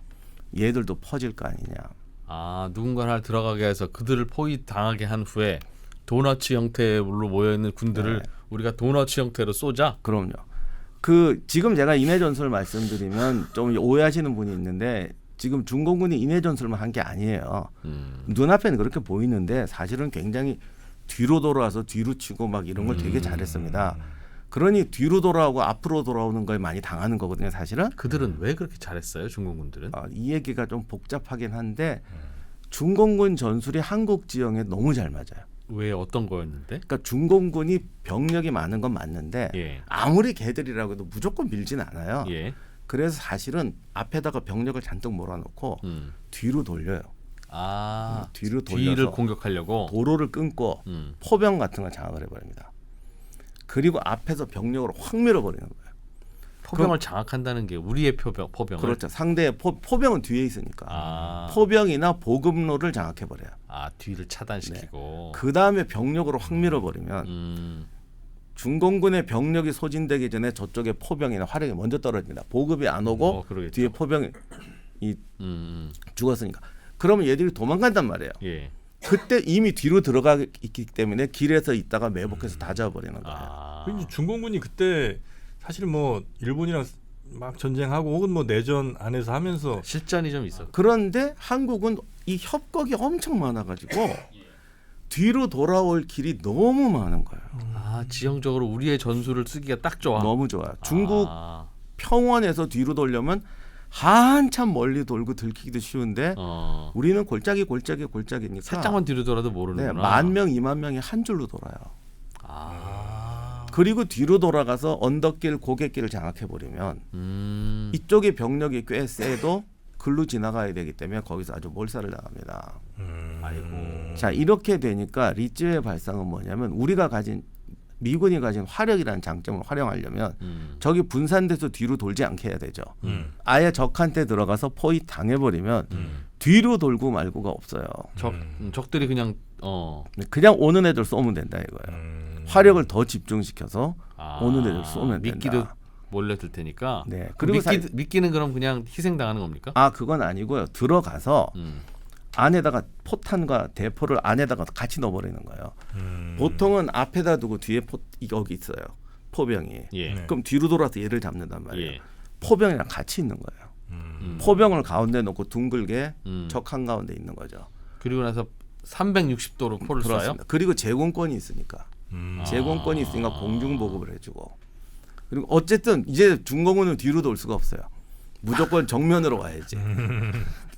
[SPEAKER 1] 얘들도 퍼질 거 아니냐.
[SPEAKER 2] 누군가를 들어가게 해서 그들을 포위 당하게 한 후에 도너츠 형태로 모여 있는 군들을 우리가 도너츠 형태로 쏘자.
[SPEAKER 1] 그럼요. 지금 제가 인해 전술 말씀드리면 좀 오해하시는 분이 있는데 지금 중공군이 인해 전술만 한 게 아니에요. 눈앞에는 그렇게 보이는데 사실은 굉장히 뒤로 돌아와서 뒤로 치고 막 이런 걸 되게 잘했습니다. 그러니 뒤로 돌아오고 앞으로 돌아오는 걸 많이 당하는 거거든요. 사실은.
[SPEAKER 2] 그들은 왜 그렇게 잘했어요? 중공군들은?
[SPEAKER 1] 이 얘기가 좀 복잡하긴 한데 중공군 전술이 한국 지형에 너무 잘 맞아요.
[SPEAKER 2] 왜 어떤 거였는데?
[SPEAKER 1] 그러니까 중공군이 병력이 많은 건 맞는데
[SPEAKER 2] 예.
[SPEAKER 1] 아무리 개들이라고 해도 무조건 밀진 않아요.
[SPEAKER 2] 예.
[SPEAKER 1] 그래서 사실은 앞에다가 병력을 잔뜩 몰아놓고 뒤로 돌려요. 뒤로 돌려서
[SPEAKER 2] 뒤를 공격하려고
[SPEAKER 1] 도로를 끊고 포병 같은 걸 장악을 해버립니다. 그리고 앞에서 병력으로 확 밀어버리는 거예요.
[SPEAKER 2] 포병을 장악한다는 게 우리의 포병을.
[SPEAKER 1] 그렇죠. 상대의 포병은 뒤에 있으니까 포병이나 보급로를 장악해버려요.
[SPEAKER 2] 뒤를 차단시키고.
[SPEAKER 1] 그 다음에 병력으로 확 밀어버리면 중공군의 병력이 소진되기 전에 저쪽에 포병이나 화력이 먼저 떨어집니다. 보급이 안 오고 뒤에 포병이 죽었으니까. 그러면 얘들이 도망간단 말이에요.
[SPEAKER 2] 예.
[SPEAKER 1] 그때 이미 뒤로 들어가 있기 때문에 길에서 있다가 매복해서 다 잡아버리는 거예요.
[SPEAKER 3] 중공군이 그때 사실은 뭐 일본이랑 막 전쟁하고 혹은 뭐 내전 안에서 하면서
[SPEAKER 2] 실전이 좀 있었고.
[SPEAKER 1] 그런데 한국은 이 협곡이 엄청 많아가지고 뒤로 돌아올 길이 너무 많은 거예요.
[SPEAKER 2] 지형적으로 우리의 전술을 쓰기가 딱 좋아.
[SPEAKER 1] 너무 좋아요. 중국 평원에서 뒤로 돌려면 한참 멀리 돌고 들키기도 쉬운데 우리는 골짜기니까
[SPEAKER 2] 살짝만 뒤로 돌아도 모르는구나.
[SPEAKER 1] 10,000명, 20,000명이 한 줄로 돌아요. 그리고 뒤로 돌아가서 언덕길, 고갯길을 장악해버리면 이쪽에 병력이 꽤 세도 글로 지나가야 되기 때문에 거기서 아주 몰살을 당합니다.
[SPEAKER 2] 아이고.
[SPEAKER 1] 자, 이렇게 되니까 리츠웨이 발상은 뭐냐면 미군이 가진 화력이라는 장점을 활용하려면 적이 분산돼서 뒤로 돌지 않게 해야 되죠. 아예 적한테 들어가서 포위 당해버리면 뒤로 돌고 말고가 없어요.
[SPEAKER 2] 적들이 그냥
[SPEAKER 1] 그냥 오는 애들 쏘면 된다 이거예요. 화력을 더 집중시켜서 오는 애들 쏘면
[SPEAKER 2] 미끼도
[SPEAKER 1] 된다.
[SPEAKER 2] 몰래 들 테니까.
[SPEAKER 1] 네.
[SPEAKER 2] 그리고 미끼는 그럼 그냥 희생당하는 겁니까?
[SPEAKER 1] 그건 아니고요. 들어가서 안에다가 포탄과 대포를 안에다가 같이 넣어버리는 거예요. 보통은 앞에다 두고 뒤에 여기 있어요. 포병이.
[SPEAKER 2] 예.
[SPEAKER 1] 그럼 뒤로 돌아서 얘를 잡는단 말이에요.
[SPEAKER 2] 예.
[SPEAKER 1] 포병이랑 같이 있는 거예요. 포병을 가운데 놓고 둥글게 적 한가운데 있는 거죠.
[SPEAKER 2] 그리고 나서 360도로 포를 쏴요?
[SPEAKER 1] 그렇습니다. 그리고 제공권이 있으니까. 제공권이 있으니까 공중 보급을 해주고. 그리고 어쨌든 이제 중공군은 뒤로 돌 수가 없어요. 무조건 정면으로 와야지.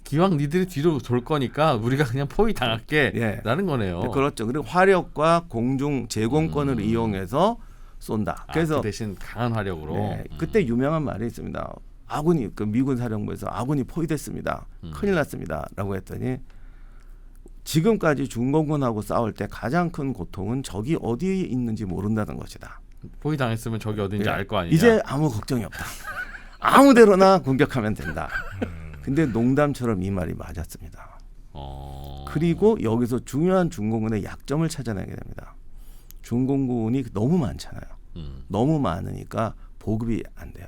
[SPEAKER 2] 기왕 니들이 뒤로 돌 거니까 우리가 그냥 포위 당할게 라는 거네요.
[SPEAKER 1] 네, 그렇죠. 그리고 화력과 공중 제공권을 이용해서 쏜다. 그래서
[SPEAKER 2] 그 대신 강한 화력으로.
[SPEAKER 1] 네, 그때 유명한 말이 있습니다. 아군이 미군 사령부에서 아군이 포위됐습니다. 큰일 났습니다라고 했더니 지금까지 중공군하고 싸울 때 가장 큰 고통은 적이 어디에 있는지 모른다는 것이다.
[SPEAKER 2] 포위 당했으면 적이 어딘지 알 거 아니냐.
[SPEAKER 1] 이제 아무 걱정이 없다. 아무데로나 공격하면 된다. 근데 농담처럼 이 말이 맞았습니다. 그리고 여기서 중요한 중공군의 약점을 찾아내게 됩니다. 중공군이 너무 많잖아요. 너무 많으니까 보급이 안 돼요.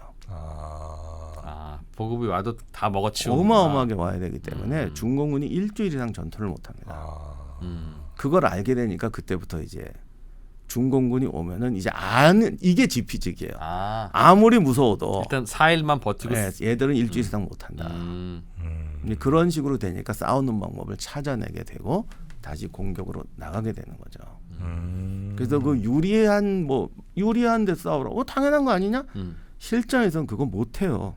[SPEAKER 2] 보급이 와도 다 먹어치우고
[SPEAKER 1] 어마어마하게 와야 되기 때문에 중공군이 일주일 이상 전투를 못합니다. 그걸 알게 되니까 그때부터 이제 중공군이 오면은 이제 아는 이게 지피직이에요. 아무리 무서워도
[SPEAKER 2] 일단 4일만 버티고
[SPEAKER 1] 얘들은 일주일 이상 못한다. 그런 식으로 되니까 싸우는 방법을 찾아내게 되고 다시 공격으로 나가게 되는 거죠. 그래서 그 유리한 데 싸우라. 당연한 거 아니냐? 실전에서는 그거 못 해요.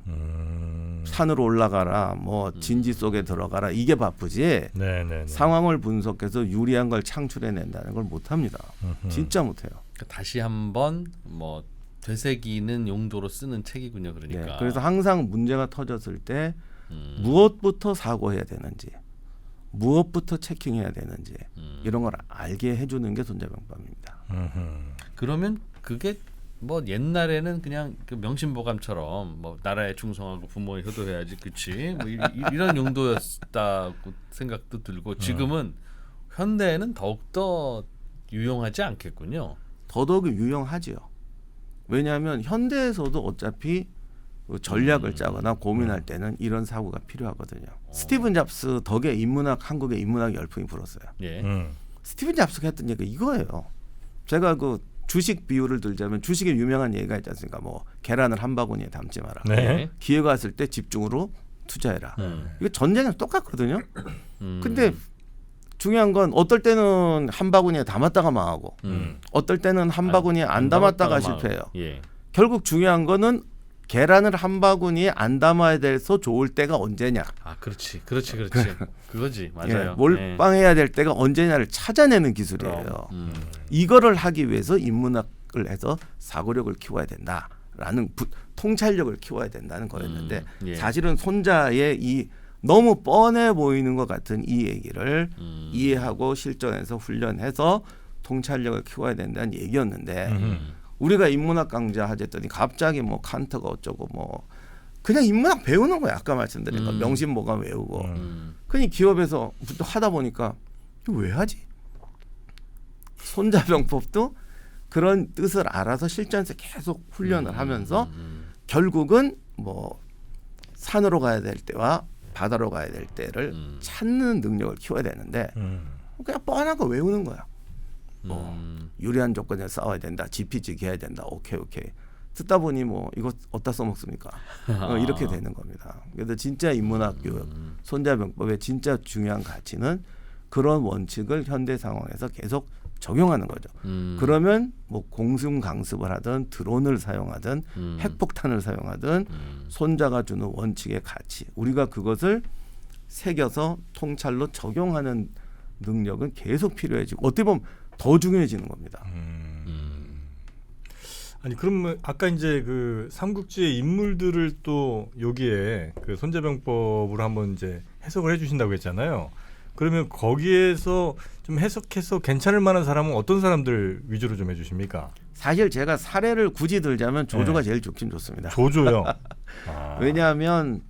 [SPEAKER 1] 산으로 올라가라, 진지 속에 들어가라 이게 바쁘지.
[SPEAKER 3] 네네네.
[SPEAKER 1] 상황을 분석해서 유리한 걸 창출해낸다는 걸 못 합니다. 진짜 못 해요.
[SPEAKER 2] 다시 한번 되새기는 용도로 쓰는 책이군요. 그러니까.
[SPEAKER 1] 네, 그래서 항상 문제가 터졌을 때 무엇부터 사고해야 되는지, 무엇부터 체킹해야 되는지 이런 걸 알게 해주는 게 손자병법입니다.
[SPEAKER 2] 그러면 그게 옛날에는 그냥 그 명심보감처럼 나라에 충성하고 부모에 효도해야지, 그렇지? 이런 용도였다고 생각도 들고 지금은 현대에는 더욱더 유용하지 않겠군요.
[SPEAKER 1] 더더욱 유용하지요. 왜냐하면 현대에서도 어차피 전략을 짜거나 고민할 때는 이런 사고가 필요하거든요. 스티븐 잡스 덕에 한국의 인문학 열풍이 불었어요.
[SPEAKER 2] 예.
[SPEAKER 1] 스티븐 잡스가 했던 얘기가 이거예요. 제가 주식 비유를 들자면 주식에 유명한 얘기가 있지 않습니까? 계란을 한 바구니에 담지 마라.
[SPEAKER 3] 네.
[SPEAKER 1] 기회가 왔을 때 집중으로 투자해라. 이거 전쟁이랑 똑같거든요. 근데 중요한 건 어떨 때는 한 바구니에 담았다가 망하고 어떨 때는 한 바구니에 안 담았다가 실패해요.
[SPEAKER 2] 예.
[SPEAKER 1] 결국 중요한 거는 계란을 한 바구니에 안 담아야 돼서 좋을 때가 언제냐.
[SPEAKER 2] 그렇지. 그거지. 맞아요.
[SPEAKER 1] 몰빵해야 될 때가 언제냐를 찾아내는 기술이에요. 이거를 하기 위해서 인문학을 해서 사고력을 키워야 된다라는 통찰력을 키워야 된다는 거였는데 사실은 손자의 이 너무 뻔해 보이는 것 같은 이 얘기를 이해하고 실전에서 훈련해서 통찰력을 키워야 된다는 얘기였는데 우리가 인문학 강좌 하랬더니 갑자기 칸트가 어쩌고 그냥 인문학 배우는 거야. 아까 말씀드린 거 명심보감 외우고. 그니 기업에서 하다 보니까 이거 왜 하지? 손자병법도 그런 뜻을 알아서 실전에서 계속 훈련을 하면서 결국은 산으로 가야 될 때와 바다로 가야 될 때를 찾는 능력을 키워야 되는데 그냥 뻔한 거 외우는 거야. 유리한 조건에 싸워야 된다. 지피지기 해야 된다. 오케이. 듣다 보니 이거 어디다 써먹습니까? 이렇게 되는 겁니다. 그래서 진짜 인문학 교육, 손자병법의 진짜 중요한 가치는 그런 원칙을 현대 상황에서 계속 적용하는 거죠. 그러면 공중 강습을 하든 드론을 사용하든 핵폭탄을 사용하든 손자가 주는 원칙의 가치, 우리가 그것을 새겨서 통찰로 적용하는 능력은 계속 필요해지고 어떻게 보면 더 중요해지는 겁니다.
[SPEAKER 3] 아니 그러면 아까 이제 그 삼국지의 인물들을 또 여기에 그 손자병법으로 한번 이제 해석을 해주신다고 했잖아요. 그러면 거기에서 좀 해석해서 괜찮을 만한 사람은 어떤 사람들 위주로 좀 해주십니까?
[SPEAKER 1] 사실 제가 사례를 굳이 들자면 조조가 제일 좋긴 좋습니다.
[SPEAKER 3] 조조요.
[SPEAKER 1] 왜냐하면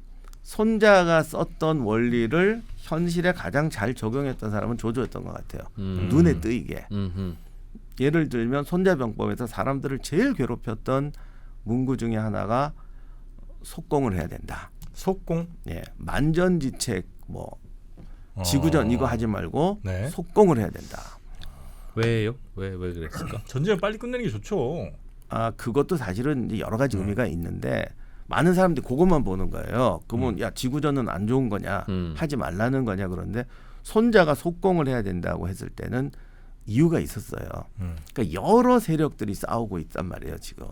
[SPEAKER 1] 손자가 썼던 원리를 현실에 가장 잘 적용했던 사람은 조조였던 것 같아요. 눈에 띄게. 예를 들면 손자병법에서 사람들을 제일 괴롭혔던 문구 중에 하나가 속공을 해야 된다.
[SPEAKER 3] 속공?
[SPEAKER 1] 예, 만전지책 뭐 지구전 이거 하지 말고
[SPEAKER 3] 네.
[SPEAKER 1] 속공을 해야 된다.
[SPEAKER 2] 왜요? 왜 그랬을까?
[SPEAKER 3] 전쟁을 빨리 끝내는 게 좋죠.
[SPEAKER 1] 아 그것도 사실은 이제 여러 가지 의미가 있는데 많은 사람들이 그것만 보는 거예요. 그러면 야 지구전은 안 좋은 거냐, 하지 말라는 거냐 그런데 손자가 속공을 해야 된다고 했을 때는 이유가 있었어요. 그러니까 여러 세력들이 싸우고 있단 말이에요 지금.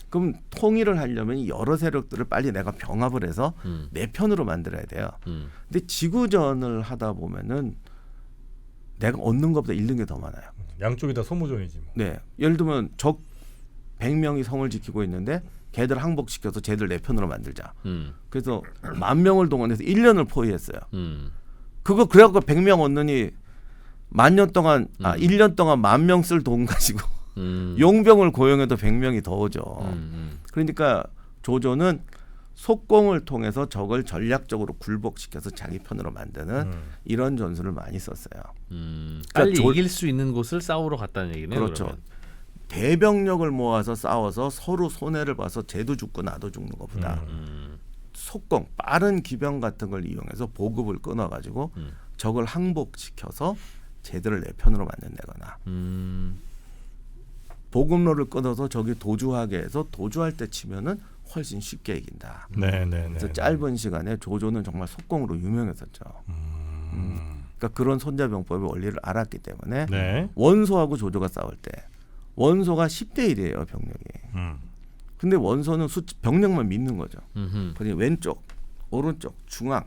[SPEAKER 1] 그럼 통일을 하려면 이 여러 세력들을 빨리 내가 병합을 해서 내 편으로 만들어야 돼요. 근데 지구전을 하다 보면은 내가 얻는 것보다 잃는 게 더 많아요.
[SPEAKER 3] 양쪽이 다 소모전이지. 뭐.
[SPEAKER 1] 네, 예를 들면 적 100명이 성을 지키고 있는데 걔들 항복시켜서 쟤들 내 편으로 만들자. 그래서 10,000명을 동원해서 1년을 포위했어요. 그거 그래갖고 100명 얻느니 10,000년 동안 1년 동안 10,000명 쓸 돈 가지고 용병을 고용해도 100명이 더 오죠. 그러니까 조조는 속공을 통해서 적을 전략적으로 굴복시켜서 자기 편으로 만드는 이런 전술을 많이 썼어요.
[SPEAKER 2] 빨리
[SPEAKER 1] 그러니까
[SPEAKER 2] 이길 수 있는 곳을 싸우러 갔다는 얘기네요.
[SPEAKER 1] 그렇죠.
[SPEAKER 2] 그러면.
[SPEAKER 1] 대병력을 모아서 싸워서 서로 손해를 봐서 쟤도 죽고 나도 죽는 것보다 속공, 빠른 기병 같은 걸 이용해서 보급을 끊어가지고 적을 항복시켜서 쟤들을 내 편으로 만든다거나 보급로를 끊어서 적이 도주하게 해서 도주할 때 치면은 훨씬 쉽게 이긴다. 그래서 짧은 시간에 조조는 정말 속공으로 유명했었죠. 그러니까 그런 손자병법의 원리를 알았기 때문에
[SPEAKER 3] 네.
[SPEAKER 1] 원소하고 조조가 싸울 때 원소가 10대 1이에요 병력이. 근데 원소는 병력만 믿는 거죠. 그러니 왼쪽, 오른쪽, 중앙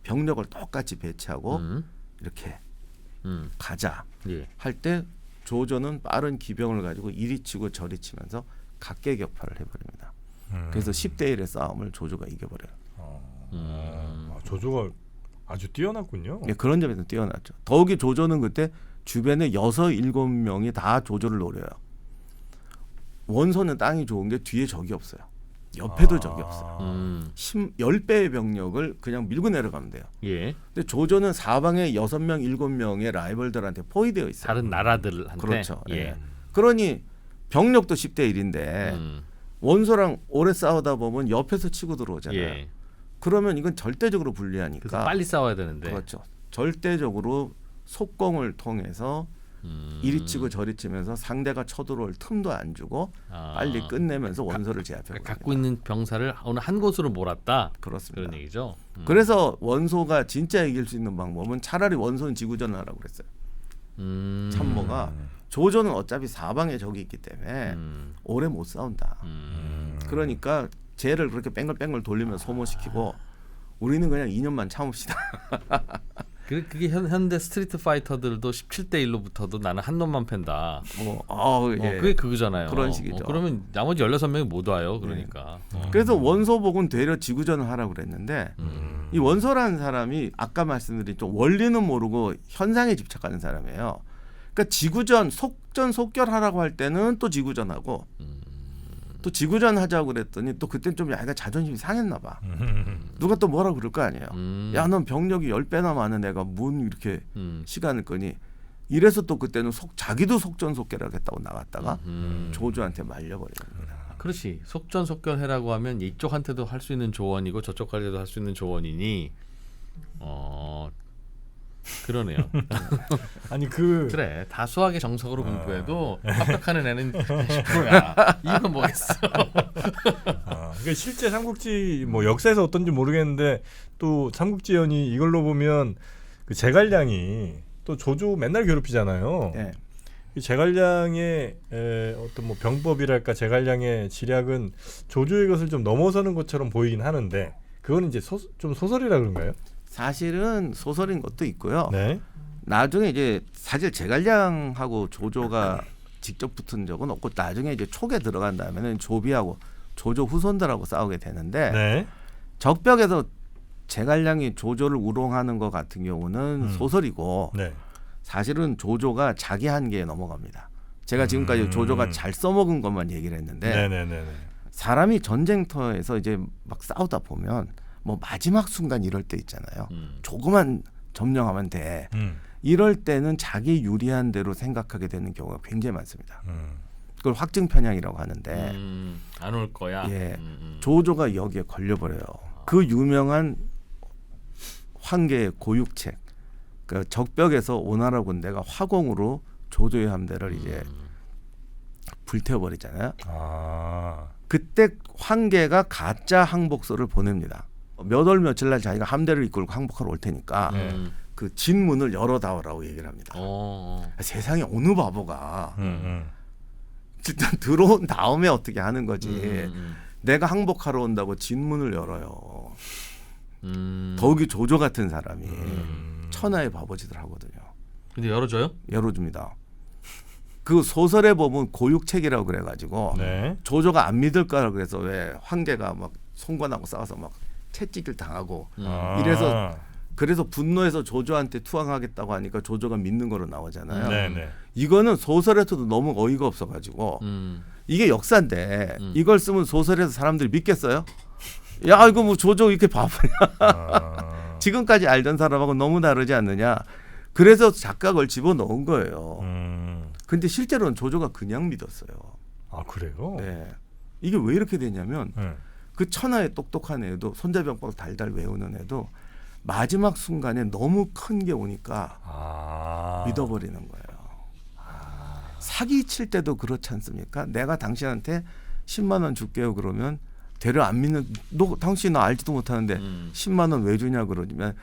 [SPEAKER 1] 병력을 똑같이 배치하고 이렇게 가자
[SPEAKER 2] 예.
[SPEAKER 1] 할 때 조조는 빠른 기병을 가지고 이리 치고 저리 치면서 각계격파를 해버립니다. 그래서 10대 1의 싸움을 조조가 이겨버려요.
[SPEAKER 3] 조조가 아주 뛰어났군요.
[SPEAKER 1] 예, 그런 점에서 뛰어났죠. 더욱이 조조는 그때 주변에 6, 7명이 다 조조를 노려요. 원소는 땅이 좋은 게 뒤에 적이 없어요. 옆에도 적이 없어요. 10배의 병력을 그냥 밀고 내려가면 돼요.
[SPEAKER 2] 예.
[SPEAKER 1] 근데 조조는 사방에 6명, 7명의 라이벌들한테 포위되어 있어요.
[SPEAKER 2] 다른 나라들한테.
[SPEAKER 1] 그렇죠.
[SPEAKER 2] 예.
[SPEAKER 1] 예. 그러니 병력도 10대 1인데 원소랑 오래 싸우다 보면 옆에서 치고 들어오잖아요.
[SPEAKER 2] 예.
[SPEAKER 1] 그러면 이건 절대적으로 불리하니까.
[SPEAKER 2] 그래서 빨리 싸워야 되는데.
[SPEAKER 1] 그렇죠. 절대적으로 속공을 통해서 이리 치고 저리 치면서 상대가 쳐들어올 틈도 안 주고 빨리 끝내면서 원소를 제압해요.
[SPEAKER 2] 갖고 있는 병사를 어느 한 곳으로 몰았다.
[SPEAKER 1] 그렇습니다.
[SPEAKER 2] 그런 얘기죠.
[SPEAKER 1] 그래서 원소가 진짜 이길 수 있는 방법은 차라리 원소는 지구전을 하라고 그랬어요. 참모가 조조는 어차피 사방에 적이 있기 때문에 오래 못 싸운다. 그러니까 쟤를 그렇게 뺑글뺑글 돌리면 소모시키고 우리는 그냥 2년만 참읍시다.
[SPEAKER 2] 그게 현대 스트리트 파이터들도 17대 1로 붙어도 나는 한 놈만 팬다.
[SPEAKER 1] 예.
[SPEAKER 2] 그게 그거잖아요.
[SPEAKER 1] 그런 식이죠.
[SPEAKER 2] 그러면 나머지 16명이 못 와요. 그러니까.
[SPEAKER 1] 그래서 원소복은 되려 지구전을 하라고 그랬는데 이 원소라는 사람이 아까 말씀드린 좀 원리는 모르고 현상에 집착하는 사람이에요. 그러니까 지구전, 속전, 속결하라고 할 때는 또 지구전하고 또 지구전 하자고 그랬더니 또 그땐 좀 약간 자존심이 상했나 봐. 누가 또 뭐라 그럴 거 아니에요. 야, 넌 병력이 10배나 많은 애가 뭔 이렇게 시간을 끄니. 이래서 또 그때는 자기도 속전속결을 했다고 나갔다가 조조한테 말려버린 겁니다.
[SPEAKER 2] 그렇지. 속전속결해라고 하면 이쪽한테도 할 수 있는 조언이고 저쪽까지도 할 수 있는 조언이니 그러네요.
[SPEAKER 3] 아니
[SPEAKER 2] 그래 다수하게 정석으로 공부해도 합격하는 애는 10%야. 이건 뭐겠어?
[SPEAKER 3] 그러니까 실제 삼국지 뭐 역사에서 어떤지 모르겠는데 또 삼국지연이 이걸로 보면 그 제갈량이 또 조조 맨날 괴롭히잖아요.
[SPEAKER 1] 네.
[SPEAKER 3] 이 제갈량의 어떤 뭐 병법이랄까 제갈량의 지략은 조조의 것을 좀 넘어서는 것처럼 보이긴 하는데 그건 이제 좀 소설이라 그런가요?
[SPEAKER 1] 사실은 소설인 것도 있고요.
[SPEAKER 3] 네.
[SPEAKER 1] 나중에 이제 사실 제갈량하고 조조가 직접 붙은 적은 없고 나중에 이제 촉에 들어간 다음에는 조비하고 조조 후손들하고 싸우게 되는데
[SPEAKER 3] 네.
[SPEAKER 1] 적벽에서 제갈량이 조조를 우롱하는 것 같은 경우는 소설이고
[SPEAKER 3] 네.
[SPEAKER 1] 사실은 조조가 자기 한계에 넘어갑니다. 제가 지금까지 조조가 잘 써먹은 것만 얘기를 했는데
[SPEAKER 3] 네네네.
[SPEAKER 1] 사람이 전쟁터에서 이제 막 싸우다 보면 뭐 마지막 순간 이럴 때 있잖아요. 조그만 점령하면 돼. 이럴 때는 자기 유리한 대로 생각하게 되는 경우가 굉장히 많습니다. 그걸 확증 편향이라고 하는데
[SPEAKER 2] 안 올 거야.
[SPEAKER 1] 예, 조조가 여기에 걸려버려요. 그 유명한 황계의 고육책, 그 적벽에서 오나라 군대가 화공으로 조조의 함대를 이제 불태워버리잖아요. 그때 황계가 가짜 항복서를 보냅니다. 몇 월 며칠 날 자기가 함대를 이끌고 항복하러 올 테니까 그 진문을 열어다오라고 얘기를 합니다. 세상에 어느 바보가 일단 들어온 다음에 어떻게 하는 거지. 내가 항복하러 온다고 진문을 열어요. 더욱이 조조 같은 사람이 천하의 바보짓을 하거든요.
[SPEAKER 2] 근데 열어줘요?
[SPEAKER 1] 열어줍니다. 그 소설에 보면 고육책이라고 그래가지고
[SPEAKER 3] 네.
[SPEAKER 1] 조조가 안 믿을 거라 그래서 왜 황제가 막 송관하고 싸워서 막 채찍질 당하고 이래서 그래서 분노해서 조조한테 투항하겠다고 하니까 조조가 믿는 거로 나오잖아요.
[SPEAKER 3] 네네.
[SPEAKER 1] 이거는 소설에서도 너무 어이가 없어가지고 이게 역사인데 이걸 쓰면 소설에서 사람들이 믿겠어요? 야 이거 뭐 조조 이렇게 바보냐? 지금까지 알던 사람하고 너무 다르지 않느냐? 그래서 작가 그걸 집어넣은 거예요. 근데 실제로는 조조가 그냥 믿었어요.
[SPEAKER 3] 아 그래요?
[SPEAKER 1] 네. 이게 왜 이렇게 되냐면
[SPEAKER 3] 네.
[SPEAKER 1] 그 천하의 똑똑한 애도 손자병법 달달 외우는 애도 마지막 순간에 너무 큰 게 오니까 믿어버리는 거예요. 사기 칠 때도 그렇지 않습니까? 내가 당신한테 10만 원 줄게요 그러면 되려 안 믿는 당신 나 알지도 못하는데 10만 원 왜 주냐 그러면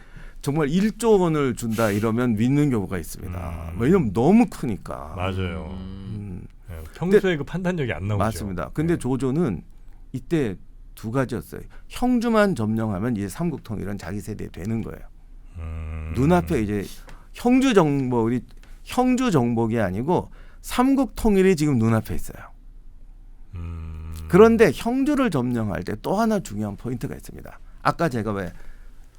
[SPEAKER 1] 정말 1조 원을 준다 이러면 믿는 경우가 있습니다. 왜냐면 너무 크니까.
[SPEAKER 3] 맞아요. 네, 평소에 그 판단력이 안 나오죠.
[SPEAKER 1] 맞습니다. 근데 조조는 이때 두 가지였어요. 형주만 점령하면 이제 삼국통일은 자기 세대에 되는 거예요. 눈앞에 이제 형주 정복이 아니고 삼국통일이 지금 눈앞에 있어요. 그런데 형주를 점령할 때 또 하나 중요한 포인트가 있습니다. 아까 제가 왜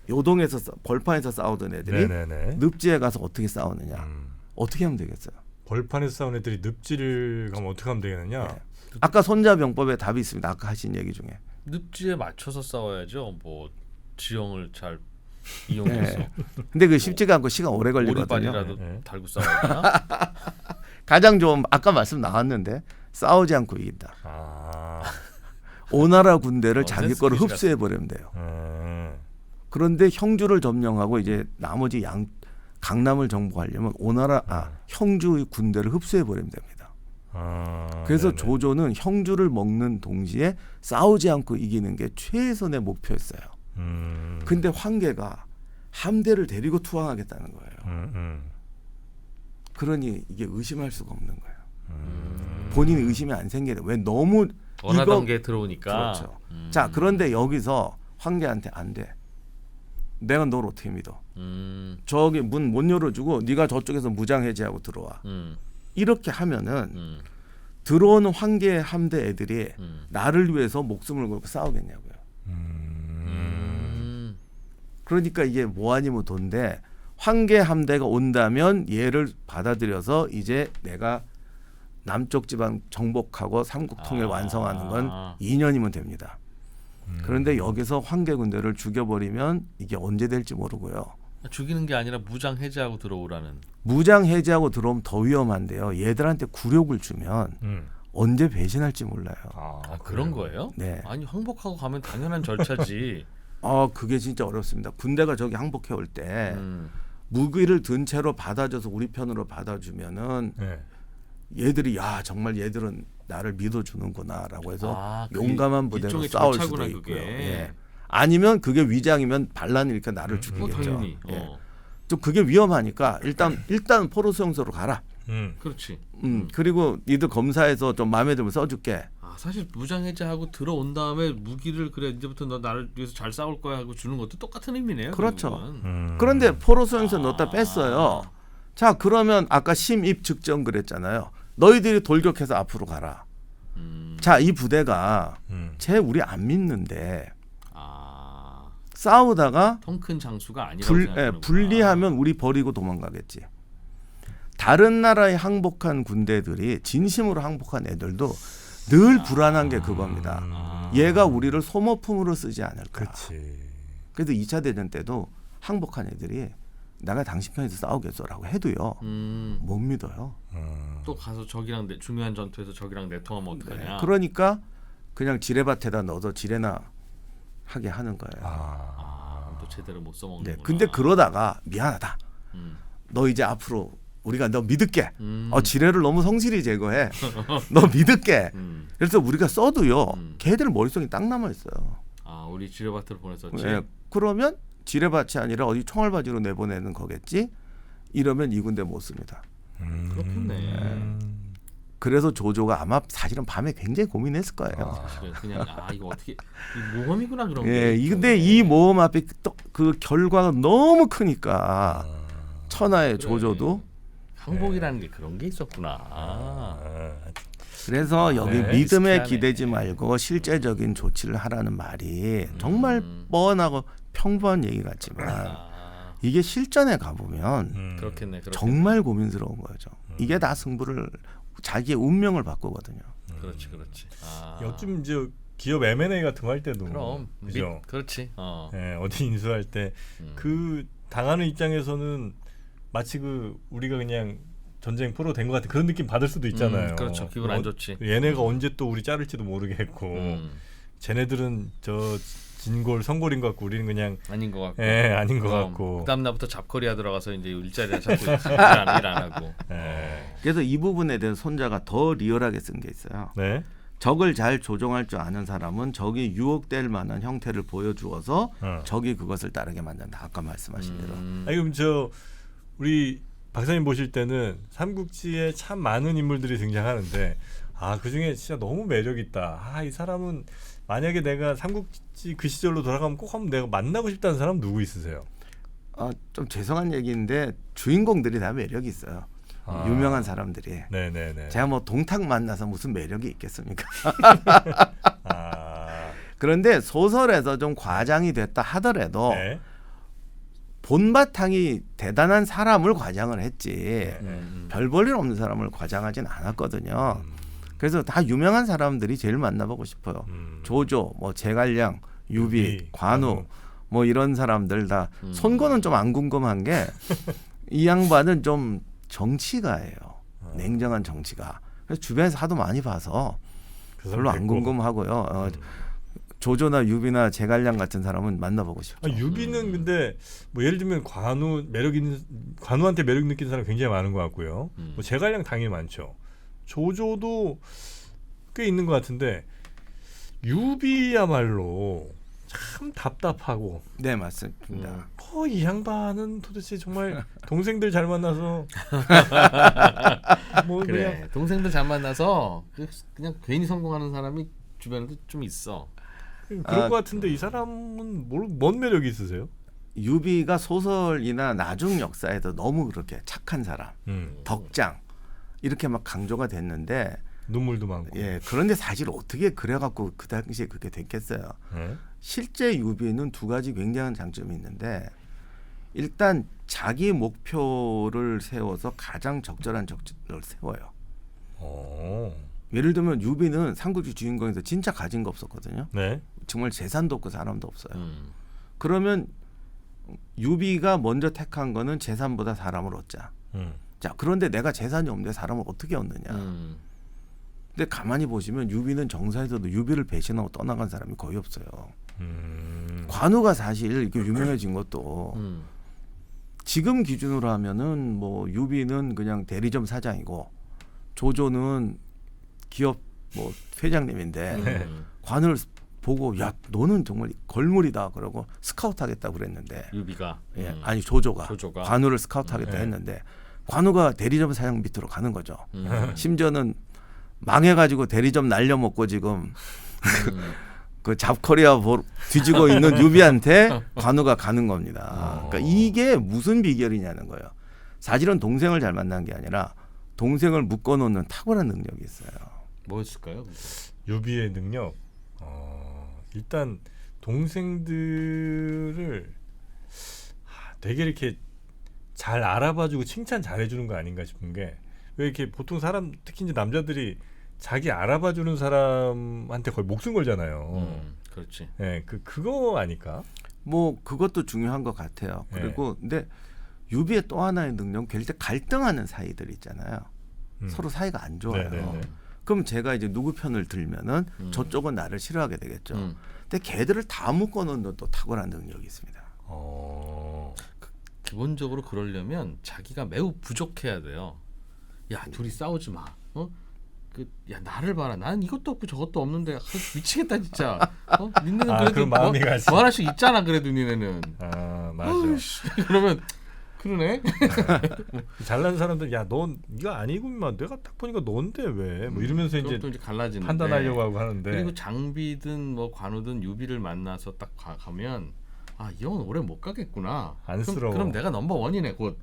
[SPEAKER 1] 요동에서 벌판에서 싸우던 애들이
[SPEAKER 3] 네네네.
[SPEAKER 1] 늪지에 가서 어떻게 싸우느냐. 어떻게 하면 되겠어요?
[SPEAKER 3] 벌판에서 싸운 애들이 늪지를 가면 어떻게 하면 되겠느냐.
[SPEAKER 1] 네. 아까 손자병법에 답이 있습니다. 아까 하신 얘기 중에.
[SPEAKER 2] 늪지에 맞춰서 싸워야죠. 뭐 지형을 잘 이용해서.
[SPEAKER 1] 네. 근데 그 쉽지가 않고 시간 오래 걸리거든요.
[SPEAKER 2] 오리발이라도
[SPEAKER 3] 네.
[SPEAKER 2] 달고 싸워야 되나?
[SPEAKER 1] 가장 좋은 아까 말씀 나왔는데 싸우지 않고 이긴다. 오나라 군대를 자기 거로 흡수해 버리면 돼요. 그런데 형주를 점령하고 이제 나머지 강남을 정복하려면 형주의 군대를 흡수해 버리면 됩니다. 그래서
[SPEAKER 3] 네네.
[SPEAKER 1] 조조는 형주를 먹는 동시에 싸우지 않고 이기는 게 최선의 목표였어요. 근데 황계가 함대를 데리고 투항하겠다는 거예요. 그러니 이게 의심할 수가 없는 거예요. 본인이 의심이 안 생기는 왜 너무
[SPEAKER 2] 원하던 게 들어오니까.
[SPEAKER 1] 그렇죠. 자 그런데 여기서 황계한테 안 돼. 내가 널 어떻게 믿어? 저기 문 못 열어주고 네가 저쪽에서 무장 해제하고 들어와. 이렇게 하면은 들어오는 황계 함대 애들이 나를 위해서 목숨을 걸고 싸우겠냐고요. 그러니까 이게 뭐 아니면 돈데 황계 함대가 온다면 얘를 받아들여서 이제 내가 남쪽 지방 정복하고 삼국통일 완성하는 건 2년이면 됩니다. 그런데 여기서 황계 군대를 죽여버리면 이게 언제 될지 모르고요.
[SPEAKER 2] 죽이는 게 아니라 무장 해제하고 들어오라는.
[SPEAKER 1] 무장 해제하고 들어오면 더 위험한데요. 얘들한테 굴욕을 주면 언제 배신할지 몰라요.
[SPEAKER 2] 그런 거예요?
[SPEAKER 1] 네.
[SPEAKER 2] 아니 항복하고 가면 당연한 절차지.
[SPEAKER 1] 그게 진짜 어렵습니다. 군대가 저기 항복해 올 때 무기를 든 채로 받아줘서 우리 편으로 받아주면은
[SPEAKER 3] 네.
[SPEAKER 1] 얘들이 야 정말 얘들은 나를 믿어주는구나라고 해서
[SPEAKER 2] 그게
[SPEAKER 1] 용감한 부대로
[SPEAKER 2] 일종의
[SPEAKER 1] 싸울
[SPEAKER 2] 절차구나,
[SPEAKER 1] 수도 있고요.
[SPEAKER 2] 그게.
[SPEAKER 1] 예. 아니면 그게 위장이면 반란을 일으켜 나를 죽이겠죠.
[SPEAKER 2] 당연히.
[SPEAKER 1] 예. 좀 그게 위험하니까 일단 포로 수용소로 가라.
[SPEAKER 2] 그렇지.
[SPEAKER 1] 그리고 니들 검사해서 좀 마음에 들면 써줄게.
[SPEAKER 2] 사실 무장 해제하고 들어온 다음에 무기를 그래 이제부터 너 나를 위해서 잘 싸울 거야 하고 주는 것도 똑같은 의미네요.
[SPEAKER 1] 그렇죠. 그런데 포로 수용소 넣었다 뺐어요. 자 그러면 아까 심입 직전 그랬잖아요. 너희들이 돌격해서 앞으로 가라. 자 이 부대가 쟤 우리 안 믿는데 싸우다가
[SPEAKER 2] 통 큰 장수가 아니라고 생각하는구나.
[SPEAKER 1] 분리하면 우리 버리고 도망가겠지. 다른 나라에 항복한 군대들이 진심으로 항복한 애들도 늘 불안한 게 그겁니다. 얘가 우리를 소모품으로 쓰지 않을까.
[SPEAKER 3] 그렇지.
[SPEAKER 1] 그래도 2차 대전 때도 항복한 애들이 내가 당신 편에서 싸우겠어라고 해도요 못 믿어요.
[SPEAKER 2] 또 가서 적이랑 중요한 전투에서 적이랑 내통하면 어떡하냐.
[SPEAKER 1] 네. 그러니까 그냥 지뢰밭에다 넣어서 지뢰나 하게 하는 거예요.
[SPEAKER 2] 또 제대로 못 써먹는
[SPEAKER 1] 네.
[SPEAKER 2] 거구나.
[SPEAKER 1] 근데 그러다가 미안하다. 너 이제 앞으로 우리가 너 믿을게. 지뢰를 너무 성실히 제거해. 너 믿을게. 그래서 우리가 써도요. 걔들 머릿속에 딱 남아 있어요.
[SPEAKER 2] 우리 지뢰밭으로 보냈었지.
[SPEAKER 1] 네. 그러면 지뢰밭이 아니라 어디 총알바지로 내보내는 거겠지. 이러면 이 군대 못 씁니다.
[SPEAKER 2] 그렇겠네.
[SPEAKER 1] 그래서 조조가 아마 사실은 밤에 굉장히 고민했을 거예요.
[SPEAKER 2] 그냥 이거 어떻게 이 모험이구나 그런
[SPEAKER 1] 예,
[SPEAKER 2] 게.
[SPEAKER 1] 근데 이 모험 앞에 그 결과가 너무 크니까 천하의
[SPEAKER 2] 그래.
[SPEAKER 1] 조조도
[SPEAKER 2] 항복이라는 게 그런 게 있었구나.
[SPEAKER 1] 그래서 여기
[SPEAKER 2] 네,
[SPEAKER 1] 믿음에
[SPEAKER 2] 리스키하네.
[SPEAKER 1] 기대지 말고 실제적인 조치를 하라는 말이 정말 뻔하고 평범한 얘기 같지만 이게 실전에 가보면
[SPEAKER 2] 그렇겠네.
[SPEAKER 1] 정말 고민스러운 거죠. 이게 다 승부를 자기의 운명을 바꾸거든요.
[SPEAKER 2] 그렇지.
[SPEAKER 3] 요즘 이제 기업 M&A 같은 거 할 때도
[SPEAKER 2] 그럼
[SPEAKER 3] 그죠?
[SPEAKER 2] 그렇지.
[SPEAKER 3] 예, 어디 인수할 때 그 당하는 입장에서는 마치 우리가 그냥 전쟁 프로 된 것 같은 그런 느낌 받을 수도 있잖아요.
[SPEAKER 2] 그렇죠. 기분 안 좋지.
[SPEAKER 3] 얘네가 언제 또 우리 자를지도 모르겠고 쟤네들은 저 진골 성골인 것 같고 우리는 그냥
[SPEAKER 2] 아닌 것 같고.
[SPEAKER 3] 아닌 것 같고.
[SPEAKER 2] 그다음 날부터 잡코리아 들어가서 이제 일자리를 찾고 있어. 일 안 하고.
[SPEAKER 1] 그래서 이 부분에 대해서 손자가 더 리얼하게 쓴 게 있어요.
[SPEAKER 3] 네.
[SPEAKER 1] 적을 잘 조종할 줄 아는 사람은 적이 유혹될 만한 형태를 보여주어서 적이 그것을 따르게 만든다. 아까 말씀하신 대로.
[SPEAKER 3] 아니 그럼 우리 박사님 보실 때는 삼국지에 참 많은 인물들이 등장하는데 그 중에 진짜 너무 매력 있다. 이 사람은 만약에 내가 삼국지 그 시절로 돌아가면 꼭 한번 내가 만나고 싶다는 사람 누구 있으세요?
[SPEAKER 1] 좀 죄송한 얘기인데 주인공들이 다 매력이 있어요. 유명한 사람들이.
[SPEAKER 3] 네네네.
[SPEAKER 1] 제가 뭐 동탁 만나서 무슨 매력이 있겠습니까? 그런데 소설에서 좀 과장이 됐다 하더라도
[SPEAKER 3] 네.
[SPEAKER 1] 본바탕이 대단한 사람을 과장을 했지 별 볼 일 없는 사람을 과장하진 않았거든요. 그래서 다 유명한 사람들이 제일 만나보고 싶어요. 조조, 뭐 제갈량, 유비, 관우 뭐 이런 사람들 다 손거는 좀 안 궁금한 게 이 양반은 좀 정치가예요. 냉정한 정치가. 그래서 주변에서 하도 많이 봐서 별로 안 궁금하고요. 조조나 유비나 제갈량 같은 사람은 만나보고 싶죠.
[SPEAKER 3] 유비는 근데 뭐 예를 들면 관우한테 매력 느끼는 사람 굉장히 많은 것 같고요. 뭐 제갈량 당연히 많죠. 조조도 꽤 있는 것 같은데 유비야말로 참 답답하고.
[SPEAKER 1] 네, 맞습니다.
[SPEAKER 3] 이 양반은 도대체 정말 동생들 잘 만나서 뭐
[SPEAKER 2] 그래.
[SPEAKER 3] 그냥
[SPEAKER 2] 동생들 잘 만나서 그냥 괜히 성공하는 사람이 주변에도 좀 있어.
[SPEAKER 3] 그런 것 같은데 이 사람은 뭔 매력이 있으세요?
[SPEAKER 1] 유비가 소설이나 나중 역사에도 너무 그렇게 착한 사람, 덕장 이렇게 막 강조가 됐는데
[SPEAKER 3] 눈물도 많고.
[SPEAKER 1] 예, 그런데 사실 어떻게 그래갖고 그 당시에 그렇게 됐겠어요. 실제 유비는 두 가지 굉장한 장점이 있는데 일단 자기 목표를 세워서 가장 적절한 적절을 세워요. 예를 들면 유비는 삼국지 주인공에서 진짜 가진 거 없었거든요.
[SPEAKER 3] 네.
[SPEAKER 1] 정말 재산도 없고 사람도 없어요. 그러면 유비가 먼저 택한 거는 재산보다 사람을 얻자. 자, 그런데 내가 재산이 없는데 사람을 어떻게 얻느냐. 근데 가만히 보시면 유비는 정사에서도 유비를 배신하고 떠나간 사람이 거의 없어요. 관우가 사실 이렇게 유명해진 것도 지금 기준으로 하면은 뭐 유비는 그냥 대리점 사장이고 조조는 기업 뭐 회장님인데 관우를 보고 야 너는 정말 걸물이다 그러고 스카우트하겠다고 그랬는데
[SPEAKER 2] 유비가
[SPEAKER 1] 아니 조조가 관우를
[SPEAKER 2] 네.
[SPEAKER 1] 스카우트하겠다 했는데 관우가 대리점 사장 밑으로 가는 거죠. 심지어는 망해가지고 대리점 날려먹고 지금 그 잡코리아 뒤지고 있는 유비한테 관우가 가는 겁니다. 그러니까 이게 무슨 비결이냐는 거예요. 사실은 동생을 잘 만난 게 아니라 동생을 묶어놓는 탁월한 능력이 있어요.
[SPEAKER 2] 뭐였을까요?
[SPEAKER 3] 유비의 능력. 일단 동생들을 되게 이렇게 잘 알아봐주고 칭찬 잘해주는 거 아닌가 싶은 게 왜 이렇게 보통 사람 특히 이제 남자들이 자기 알아봐주는 사람한테 거의 목숨 걸잖아요.
[SPEAKER 2] 그렇지.
[SPEAKER 3] 네, 그거 아닐까?
[SPEAKER 1] 뭐 그것도 중요한 것 같아요. 그리고 근데 유비의 또 하나의 능력은 괜히 갈등하는 사이들 있잖아요. 서로 사이가 안 좋아요.
[SPEAKER 3] 네네네.
[SPEAKER 1] 그럼 제가 이제 누구 편을 들면은 저쪽은 나를 싫어하게 되겠죠. 근데 걔들을 다 묶어놓는 또 탁월한 능력이 있습니다.
[SPEAKER 2] 기본적으로 그러려면 자기가 매우 부족해야 돼요. 야 둘이 싸우지 마. 야 나를 봐라. 난 이것도 없고 저것도 없는데 미치겠다 진짜. 니네는 그래도
[SPEAKER 3] 그런 마음이 가지.
[SPEAKER 2] 뭐 하나씩 있잖아 그래도 니네는.
[SPEAKER 3] 맞아.
[SPEAKER 2] 그러면 그러네.
[SPEAKER 3] 잘난 사람들 넌 이거 아니구만. 내가 딱 보니까 넌데 왜? 뭐 이러면서 이제
[SPEAKER 2] 그것도 이제 갈라지는데.
[SPEAKER 3] 판단하려고 하고 하는데.
[SPEAKER 2] 그리고 장비든 뭐 관우든 유비를 만나서 딱 가면 이 형은 오래 못 가겠구나.
[SPEAKER 3] 안쓰러워.
[SPEAKER 2] 그럼 내가 넘버 원이네 곧.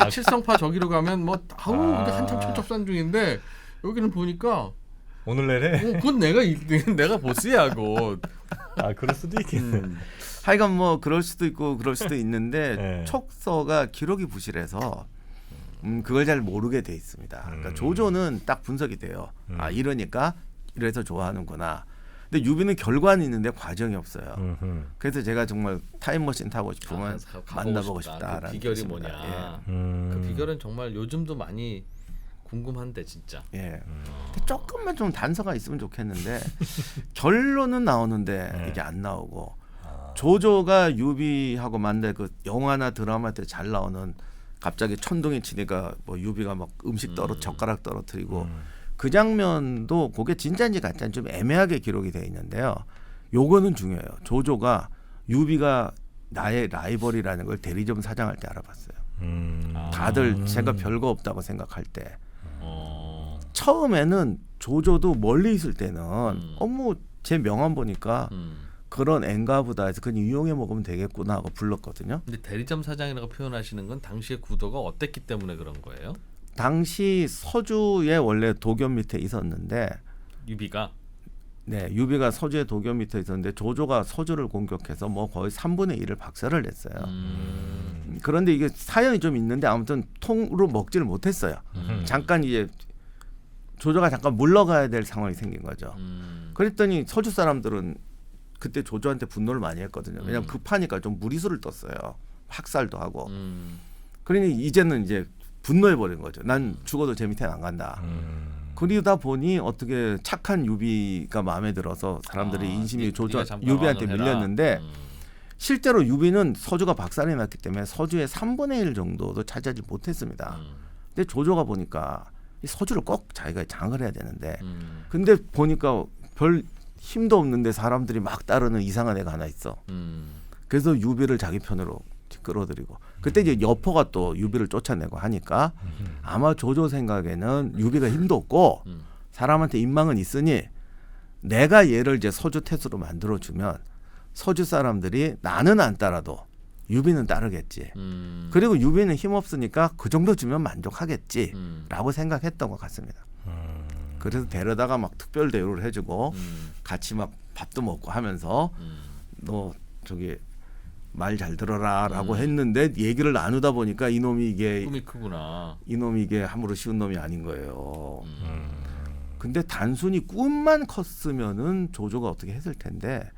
[SPEAKER 2] 칠성파 저기로 가면 뭐 근데 한참 초첩산 중인데 여기는 보니까
[SPEAKER 3] 오늘 내래.
[SPEAKER 2] 곧 내가 보스야 곧.
[SPEAKER 3] 그럴 수도 있겠네.
[SPEAKER 1] 하여간 뭐 그럴 수도 있고 그럴 수도 있는데
[SPEAKER 3] 네.
[SPEAKER 1] 촉서가 기록이 부실해서 그걸 잘 모르게 돼 있습니다. 그러니까 조조는 딱 분석이 돼요. 이러니까 이래서 좋아하는구나. 근데 유비는 결과는 있는데 과정이 없어요. 그래서 제가 정말 타임머신 타고 싶으면 만나보고 싶다라는
[SPEAKER 2] 그 비결이
[SPEAKER 1] 뜻입니다.
[SPEAKER 2] 뭐냐.
[SPEAKER 1] 예.
[SPEAKER 2] 그 비결은 정말 요즘도 많이 궁금한데 진짜.
[SPEAKER 1] 예. 근데 조금만 좀 단서가 있으면 좋겠는데 결론은 나오는데 이게 안 나오고 조조가 유비하고 만날 그 영화나 드라마 때 잘 나오는 갑자기 천둥이 치니까 뭐 유비가 막 음식 젓가락 떨어뜨리고 그 장면도 그게 진짜인지 가짜인지 좀 애매하게 기록이 돼 있는데요. 요거는 중요해요. 조조가 유비가 나의 라이벌이라는 걸 대리점 사장할 때 알아봤어요. 다들 제가 별거 없다고 생각할 때 처음에는 조조도 멀리 있을 때는 뭐 제 명함 보니까 그런 앵가보다 해서 그냥 이용해 먹으면 되겠구나 하고 불렀거든요.
[SPEAKER 2] 근데 대리점 사장이라고 표현하시는 건 당시의 구도가 어땠기 때문에 그런 거예요?
[SPEAKER 1] 당시 서주에 원래 도겸 밑에 있었는데
[SPEAKER 2] 유비가
[SPEAKER 1] 유비가 서주의 도겸 밑에 있었는데 조조가 서주를 공격해서 뭐 거의 3분의 1을 박살을 냈어요. 그런데 이게 사연이 좀 있는데 아무튼 통으로 먹지를 못했어요. 잠깐 이제 조조가 잠깐 물러가야 될 상황이 생긴 거죠. 그랬더니 서주 사람들은 그때 조조한테 분노를 많이 했거든요. 왜냐하면 급하니까 좀 무리수를 떴어요. 학살도 하고. 그러니 이제는 이제 분노해버린 거죠. 난 죽어도 제 밑에는 안 간다. 그러다 보니 어떻게 착한 유비가 마음에 들어서 사람들의 인심이 유비한테 밀렸는데 실제로 유비는 서주가 박살이 났기 때문에 서주의 3분의 1 정도도 차지하지 못했습니다. 근데 조조가 보니까 이 서주를 꼭 자기가 장을 해야 되는데 근데 보니까 별 힘도 없는데 사람들이 막 따르는 이상한 애가 하나 있어. 그래서 유비를 자기 편으로 끌어들이고 그때 이제 여포가 또 유비를 쫓아내고 하니까 아마 조조 생각에는 유비가 힘도 없고 사람한테 인망은 있으니 내가 얘를 이제 서주 태수로 만들어주면 서주 사람들이 나는 안 따라도 유비는 따르겠지. 그리고 유비는 힘 없으니까 그 정도 주면 만족하겠지라고 생각했던 것 같습니다. 그래서 데려다가 막 특별 대우를 해주고 같이 막 밥도 먹고 하면서 너 저기 말 잘 들어라라고 했는데 얘기를 나누다 보니까 이놈이 이게
[SPEAKER 2] 꿈이 크구나.
[SPEAKER 1] 이놈이 이게 함부로 쉬운 놈이 아닌 거예요. 근데 단순히 꿈만 컸으면은 조조가 어떻게 했을 텐데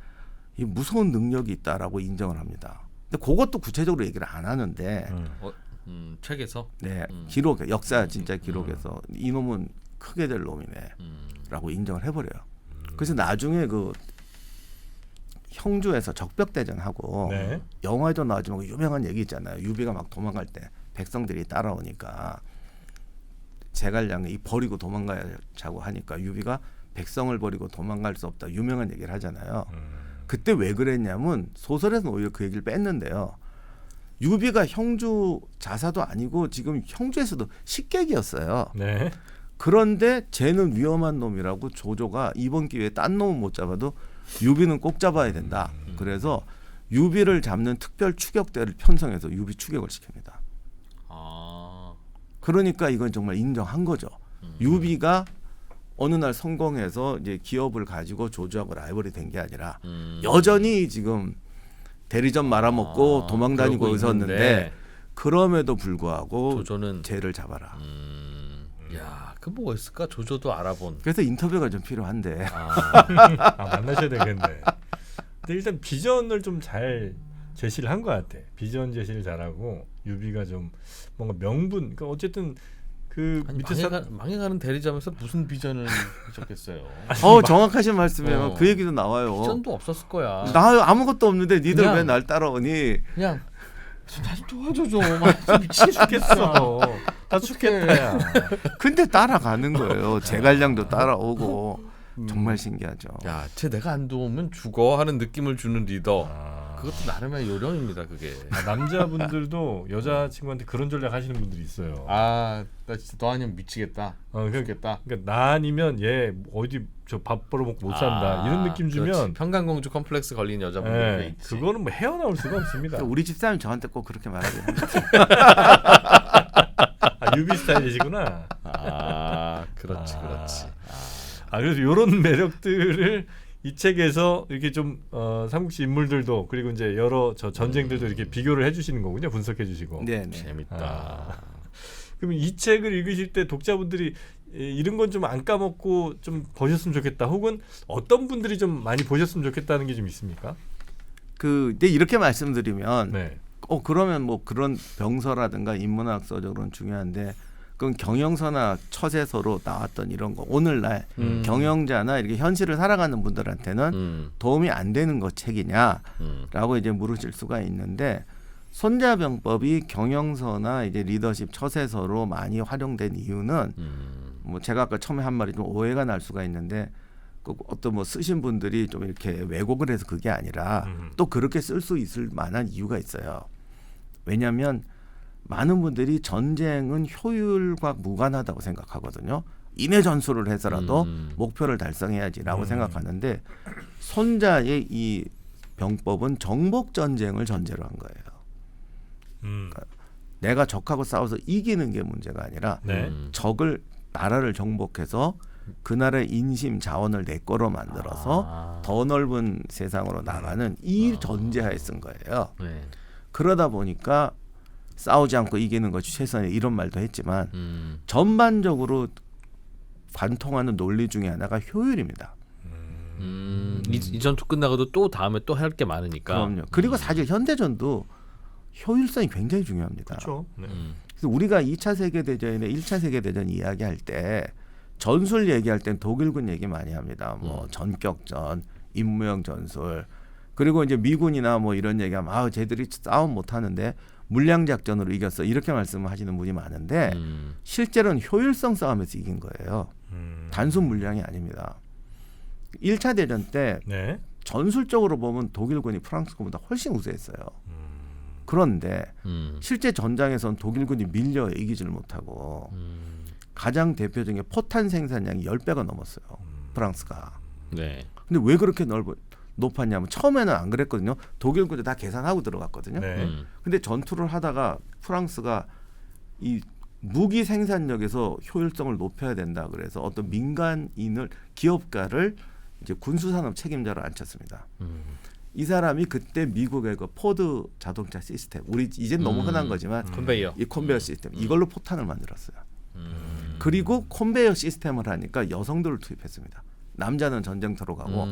[SPEAKER 1] 이 무서운 능력이 있다라고 인정을 합니다. 근데 그것도 구체적으로 얘기를 안 하는데
[SPEAKER 2] 책에서
[SPEAKER 1] 기록 역사 진짜 기록에서 이놈은 크게 될 놈이네라고 인정을 해버려요. 그래서 나중에 그 형주에서 적벽대전하고 영화에도 나오지만 그 유명한 얘기 있잖아요. 유비가 막 도망갈 때 백성들이 따라오니까 제갈량이 버리고 도망가자고 하니까 유비가 백성을 버리고 도망갈 수 없다 유명한 얘기를 하잖아요. 그때 왜 그랬냐면 소설에서는 오히려 그 얘기를 뺐는데요. 유비가 형주 자사도 아니고 지금 형주에서도 식객이었어요. 그런데 쟤는 위험한 놈이라고 조조가 이번 기회에 딴 놈은 못 잡아도 유비는 꼭 잡아야 된다. 그래서 유비를 잡는 특별 추격대를 편성해서 유비 추격을 시킵니다. 그러니까 이건 정말 인정한 거죠. 유비가 어느 날 성공해서 이제 기업을 가지고 조조하고 라이벌이 된 게 아니라 여전히 지금 대리점 말아먹고 도망다니고 있었는데 그럼에도 불구하고
[SPEAKER 2] 조조는
[SPEAKER 1] 쟤를 잡아라.
[SPEAKER 2] 야, 그 뭐가 있을까? 조조도 알아본.
[SPEAKER 1] 그래서 인터뷰가 좀 필요한데.
[SPEAKER 3] 만나셔야 되겠네. 근데 일단 비전을 좀 잘 제시를 한 것 같아. 비전 제시를 잘하고 유비가 좀 뭔가 명분. 그러니까 어쨌든 그
[SPEAKER 2] 아니,
[SPEAKER 3] 밑에
[SPEAKER 2] 망해가는 대리점에서 무슨 비전을 적겠어요.
[SPEAKER 1] 정확하신 말씀이에요. 그 얘기도 나와요.
[SPEAKER 2] 비전도 없었을 거야.
[SPEAKER 1] 나 아무것도 없는데 니들
[SPEAKER 2] 그냥-
[SPEAKER 1] 왜 날 따라오니?
[SPEAKER 2] 그냥 나 좀 도와줘 좀. 미치겠어.
[SPEAKER 3] 죽겠어. 다 죽겠다야.
[SPEAKER 1] 근데 따라가는 거예요. 제갈량도 따라오고 정말 신기하죠.
[SPEAKER 2] 야, 쟤 내가 안 도우면 죽어 하는 느낌을 주는 리더. 그것도 나름의 요령입니다. 그게.
[SPEAKER 3] 남자분들도 여자친구한테 그런 전략 하시는 분들이 있어요.
[SPEAKER 2] 나 진짜 너 아니면 미치겠다.
[SPEAKER 3] 그러니까 나 아니면 얘 어디 저 밥 벌어먹고 못 산다 이런 느낌 주면
[SPEAKER 2] 그렇지. 평강공주 컴플렉스 걸린 여자분들 있지.
[SPEAKER 3] 그거는 뭐 헤어나올 수가 없습니다.
[SPEAKER 1] 우리 집사람이 저한테 꼭 그렇게 말하긴 합니다.
[SPEAKER 3] 유비 스타일이시구나.
[SPEAKER 2] 그렇지.
[SPEAKER 3] 그래서 이런 매력들을 이 책에서 이렇게 좀 삼국지 인물들도 그리고 이제 여러 전쟁들도 이렇게 비교를 해주시는 거군요. 분석해주시고.
[SPEAKER 1] 네.
[SPEAKER 2] 재밌다.
[SPEAKER 3] 그러면 이 책을 읽으실 때 독자분들이 이런 건 좀 안 까먹고 좀 보셨으면 좋겠다. 혹은 어떤 분들이 좀 많이 보셨으면 좋겠다는 게 좀 있습니까?
[SPEAKER 1] 근데 이렇게 말씀드리면
[SPEAKER 3] 네.
[SPEAKER 1] 그러면 뭐 그런 병서라든가 인문학서적으로는 중요한데 그건 경영서나 처세서로 나왔던 이런 거 오늘날 경영자나 이렇게 현실을 살아가는 분들한테는 도움이 안 되는 것 책이냐라고 이제 물으실 수가 있는데 손자병법이 경영서나 이제 리더십 처세서로 많이 활용된 이유는 뭐 제가 아까 처음에 한 말이 좀 오해가 날 수가 있는데 어떤 뭐 쓰신 분들이 좀 이렇게 왜곡을 해서 그게 아니라 또 그렇게 쓸 수 있을 만한 이유가 있어요. 왜냐하면 많은 분들이 전쟁은 효율과 무관하다고 생각하거든요. 인해 전술을 해서라도 목표를 달성해야지라고 생각하는데 손자의 이 병법은 정복 전쟁을 전제로 한 거예요. 그러니까 내가 적하고 싸워서 이기는 게 문제가 아니라 적을 나라를 정복해서 그 나라의 인심 자원을 내 거로 만들어서 더 넓은 세상으로 나가는 이 전제하에 쓴 거예요.
[SPEAKER 2] 네.
[SPEAKER 1] 그러다 보니까 싸우지 않고 이기는 것이 최선의 이런 말도 했지만 전반적으로 관통하는 논리 중에 하나가 효율입니다.
[SPEAKER 2] 이 전투 끝나고도 또 다음에 또 할 게 많으니까.
[SPEAKER 1] 그럼요. 그리고 사실 현대전도 효율성이 굉장히 중요합니다.
[SPEAKER 3] 그렇죠. 네.
[SPEAKER 1] 그래서 우리가 2차 세계대전이나 1차 세계대전 이야기할 때 전술 얘기할 땐 독일군 얘기 많이 합니다. 뭐 전격전, 임무형 전술. 그리고 이제 미군이나 뭐 이런 얘기하면 쟤들이 싸움 못 하는데 물량 작전으로 이겼어. 이렇게 말씀하시는 분이 많은데 실제로는 효율성 싸움에서 이긴 거예요. 단순 물량이 아닙니다. 1차 대전 때 전술적으로 보면 독일군이 프랑스군보다 훨씬 우세했어요. 그런데 실제 전장에서는 독일군이 밀려 이기지를 못하고 가장 대표적인 포탄 생산량이 10배가 넘었어요. 프랑스가.
[SPEAKER 2] 네.
[SPEAKER 1] 근데 왜 그렇게 높았냐면 처음에는 안 그랬거든요. 독일군도 다 계산하고 들어갔거든요. 근데 전투를 하다가 프랑스가 이 무기 생산력에서 효율성을 높여야 된다 그래서 어떤 민간인을 기업가를 이제 군수산업 책임자로 앉혔습니다. 이 사람이 그때 미국의 그 포드 자동차 시스템, 우리 이제 너무 흔한 거지만
[SPEAKER 2] 컨베이어.
[SPEAKER 1] 이 컨베이어 시스템 이걸로 포탄을 만들었어요. 그리고 컨베이어 시스템을 하니까 여성들을 투입했습니다. 남자는 전쟁터로 가고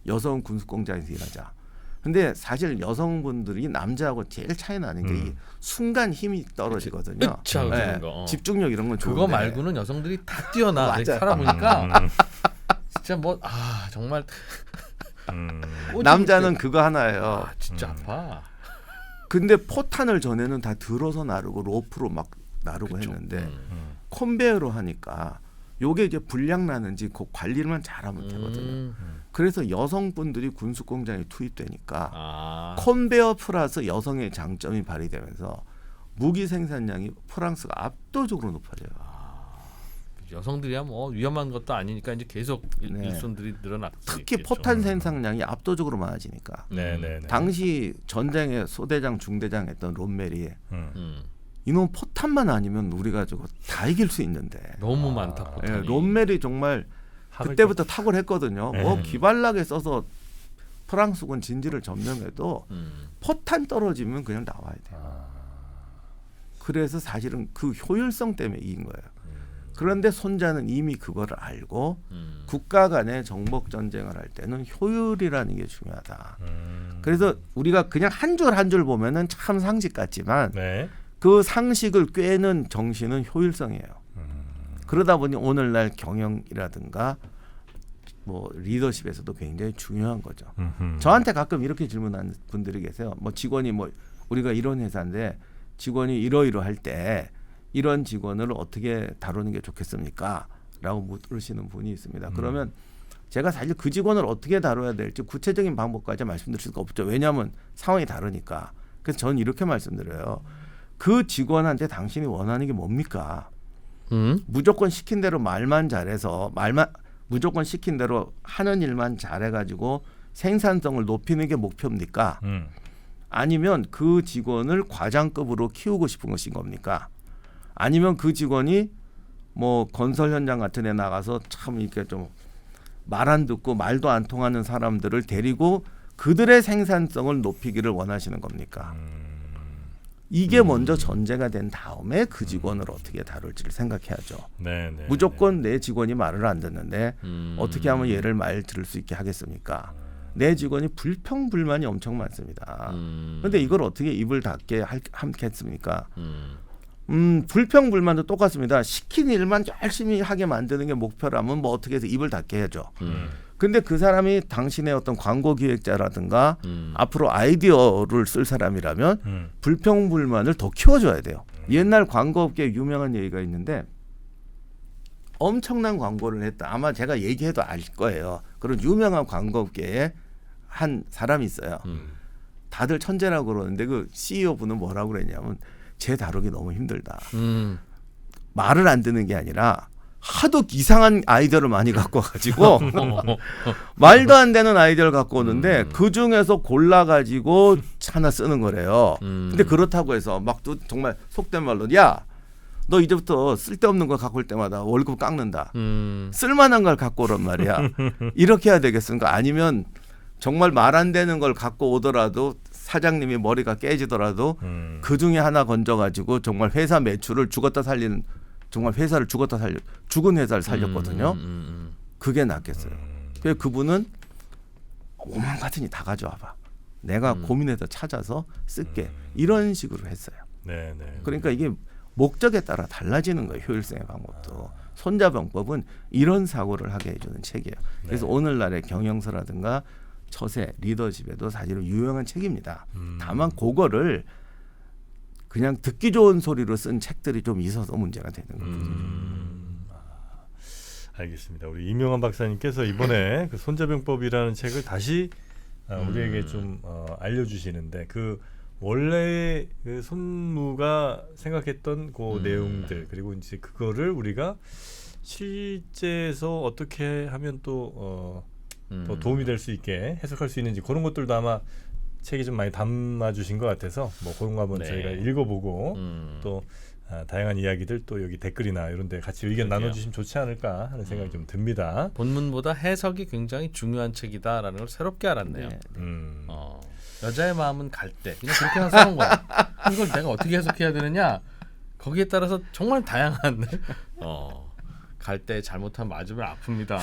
[SPEAKER 1] 여성은 군수공장에서 일하자. 근데 사실 여성분들이 남자하고 제일 차이 나는 게 이 순간 힘이 떨어지거든요.
[SPEAKER 2] 네.
[SPEAKER 1] 집중력 이런 건 좋은데
[SPEAKER 2] 그거 말고는 여성들이 다 뛰어나.
[SPEAKER 1] 맞아요.
[SPEAKER 2] 살아보니까 진짜 정말
[SPEAKER 1] 남자는 그거 하나예요.
[SPEAKER 2] 진짜 아파.
[SPEAKER 1] 근데 포탄을 전에는 다 들어서 나르고 로프로 막 나르고 했는데 컨베이어로 하니까 요게 이제 불량 나는지 그 관리만 잘하면 되거든요. 그래서 여성분들이 군수 공장에 투입되니까 컨베이어 플러스 여성의 장점이 발휘되면서 무기 생산량이 프랑스가 압도적으로 높아져요.
[SPEAKER 2] 여성들이야 뭐 위험한 것도 아니니까 이제 계속 일손들이 늘어났지.
[SPEAKER 1] 특히 포탄 생산량이 압도적으로 많아지니까. 당시 전쟁에 소대장, 중대장 했던 롬멜이 이놈 포탄만 아니면 우리가 저거 다 이길 수 있는데
[SPEAKER 2] 너무 많다 포탄이.
[SPEAKER 1] 롬멜이 정말 그때부터 탁월했거든요. 기발나게 써서 프랑스군 진지를 점령해도 포탄 떨어지면 그냥 나와야 돼요. 그래서 사실은 그 효율성 때문에 이긴 거예요. 그런데 손자는 이미 그거를 알고 국가 간의 정복 전쟁을 할 때는 효율이라는 게 중요하다. 그래서 우리가 그냥 한 줄 한 줄 보면은 참 상식 같지만
[SPEAKER 3] 네.
[SPEAKER 1] 그 상식을 꿰는 정신은 효율성이에요. 그러다 보니 오늘날 경영이라든가 뭐 리더십에서도 굉장히 중요한 거죠. 저한테 가끔 이렇게 질문하는 분들이 계세요. 뭐 직원이 뭐 우리가 이런 회사인데 직원이 이러이러할 때 이런 직원을 어떻게 다루는 게 좋겠습니까? 라고 물으시는 분이 있습니다. 그러면 제가 사실 그 직원을 어떻게 다뤄야 될지 구체적인 방법까지 말씀드릴 수가 없죠. 왜냐하면 상황이 다르니까. 그래서 저는 이렇게 말씀드려요. 그 직원한테 당신이 원하는 게 뭡니까? 무조건 시킨 대로 말만 잘해서 무조건 시킨 대로 하는 일만 잘해가지고 생산성을 높이는 게 목표입니까? 아니면 그 직원을 과장급으로 키우고 싶은 것인 겁니까? 아니면 그 직원이 뭐 건설 현장 같은 데 나가서 참 이렇게 좀 말 안 듣고 말도 안 통하는 사람들을 데리고 그들의 생산성을 높이기를 원하시는 겁니까? 이게 먼저 전제가 된 다음에 그 직원을 어떻게 다룰지를 생각해야죠.
[SPEAKER 3] 네, 네,
[SPEAKER 1] 무조건 내 직원이 말을 안 듣는데 어떻게 하면 얘를 말 들을 수 있게 하겠습니까? 내 직원이 불평불만이 엄청 많습니다. 그런데 이걸 어떻게 입을 닫게 하겠습니까? 불평불만도 똑같습니다. 시킨 일만 열심히 하게 만드는 게 목표라면 뭐 어떻게 해서 입을 닫게 해야죠. 근데 그 사람이 당신의 어떤 광고 기획자라든가 앞으로 아이디어를 쓸 사람이라면 불평불만을 더 키워줘야 돼요. 옛날 광고업계에 유명한 얘기가 있는데 엄청난 광고를 했다. 아마 제가 얘기해도 알 거예요. 그런 유명한 광고업계에 한 사람이 있어요. 다들 천재라고 그러는데 그 CEO 분은 뭐라고 그랬냐면 쟤 다루기 너무 힘들다. 말을 안 듣는 게 아니라 하도 이상한 아이디어를 많이 갖고 와가지고 말도 안 되는 아이디어를 갖고 오는데 그 중에서 골라가지고 하나 쓰는 거래요. 근데 그렇다고 해서 막 또 정말 속된 말로 야, 너 이제부터 쓸데없는 거 갖고 올 때마다 월급 깎는다. 쓸만한 걸 갖고 오란 말이야. 이렇게 해야 되겠습니까? 아니면 정말 말 안 되는 걸 갖고 오더라도 사장님이 머리가 깨지더라도 그 중에 하나 건져가지고 정말 회사 매출을 죽었다 살리는 정말 회사를 죽었다 살려 죽은 회사를 살렸거든요. 그게 낫겠어요. 그래서 그분은 오만 같으니 다 가져와봐. 내가 고민해서 찾아서 쓸게. 이런 식으로 했어요.
[SPEAKER 3] 네, 네.
[SPEAKER 1] 그러니까 이게 목적에 따라 달라지는 거예요. 효율성의 방법도. 손자병법은 이런 사고를 하게 해주는 책이에요. 그래서
[SPEAKER 3] 네.
[SPEAKER 1] 오늘날의 경영서라든가 처세, 리더십에도 사실은 유용한 책입니다. 다만 그거를 그냥 듣기 좋은 소리로 쓴 책들이 좀 있어서 문제가 되는 거거든요.
[SPEAKER 3] 알겠습니다. 우리 이명환 박사님께서 이번에 그 손자병법이라는 책을 다시 우리에게 좀 알려주시는데 그 원래 그 손무가 생각했던 그 내용들 그리고 이제 그거를 우리가 실제에서 어떻게 하면 또 더 도움이 될 수 있게 해석할 수 있는지 그런 것들도 아마 책이 좀 많이 담아주신 것 같아서 뭐 그런 거 한번
[SPEAKER 2] 네.
[SPEAKER 3] 저희가 읽어보고 또 다양한 이야기들 또 여기 댓글이나 이런 데 같이 의견
[SPEAKER 2] 그러게요.
[SPEAKER 3] 나눠주시면 좋지 않을까 하는 생각이 좀 듭니다.
[SPEAKER 2] 본문보다 해석이 굉장히 중요한 책이다라는 걸 새롭게 알았네요.
[SPEAKER 1] 네.
[SPEAKER 2] 여자의 마음은 갈대. 그냥 그렇게 써놓은 거야. 이걸 내가 어떻게 해석해야 되느냐? 거기에 따라서 정말 다양한 갈대 잘못하면 맞으면 아픕니다.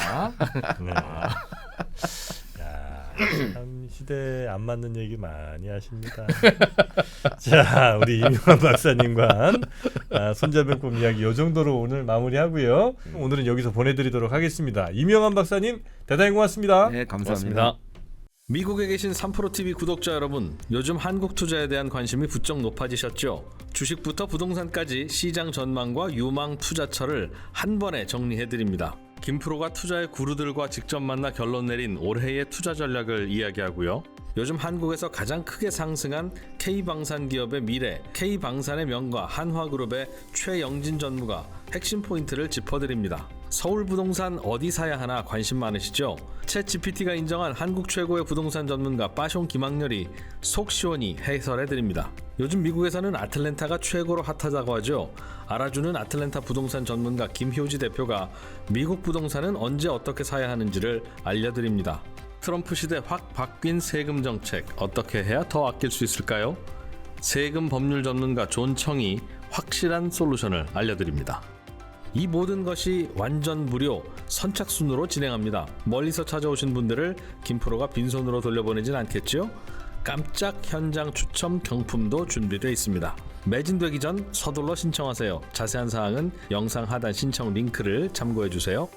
[SPEAKER 3] 네. 야, 참 시대에 안 맞는 얘기 많이 하십니다. 자, 우리 이명환 박사님과 손자병법 이야기 이 정도로 오늘 마무리하고요. 오늘은 여기서 보내드리도록 하겠습니다. 이명환 박사님 대단히 고맙습니다.
[SPEAKER 1] 네, 감사합니다.
[SPEAKER 2] 고맙습니다. 미국에 계신 3프로TV 구독자 여러분, 요즘 한국 투자에 대한 관심이 부쩍 높아지셨죠? 주식부터 부동산까지 시장 전망과 유망 투자처를 한 번에 정리해드립니다. 김프로가 투자의 구루들과 직접 만나 결론 내린 올해의 투자 전략을 이야기하고요. 요즘 한국에서 가장 크게 상승한 K방산 기업의 미래, K방산의 명가, 한화그룹의 최영진 전무가 핵심 포인트를 짚어드립니다. 서울 부동산 어디 사야 하나 관심 많으시죠? 챗GPT가 인정한 한국 최고의 부동산 전문가 빠숑 김학렬이 속 시원히 해설해드립니다. 요즘 미국에서는 아틀랜타가 최고로 핫하다고 하죠. 알아주는 아틀랜타 부동산 전문가 김효지 대표가 미국 부동산은 언제 어떻게 사야 하는지를 알려드립니다. 트럼프 시대 확 바뀐 세금 정책 어떻게 해야 더 아낄 수 있을까요? 세금 법률 전문가 존 청이 확실한 솔루션을 알려드립니다. 이 모든 것이 완전 무료 선착순으로 진행합니다. 멀리서 찾아오신 분들을 김프로가 빈손으로 돌려보내진 않겠죠? 깜짝 현장 추첨 경품도 준비되어 있습니다. 매진되기 전 서둘러 신청하세요. 자세한 사항은 영상 하단 신청 링크를 참고해 주세요.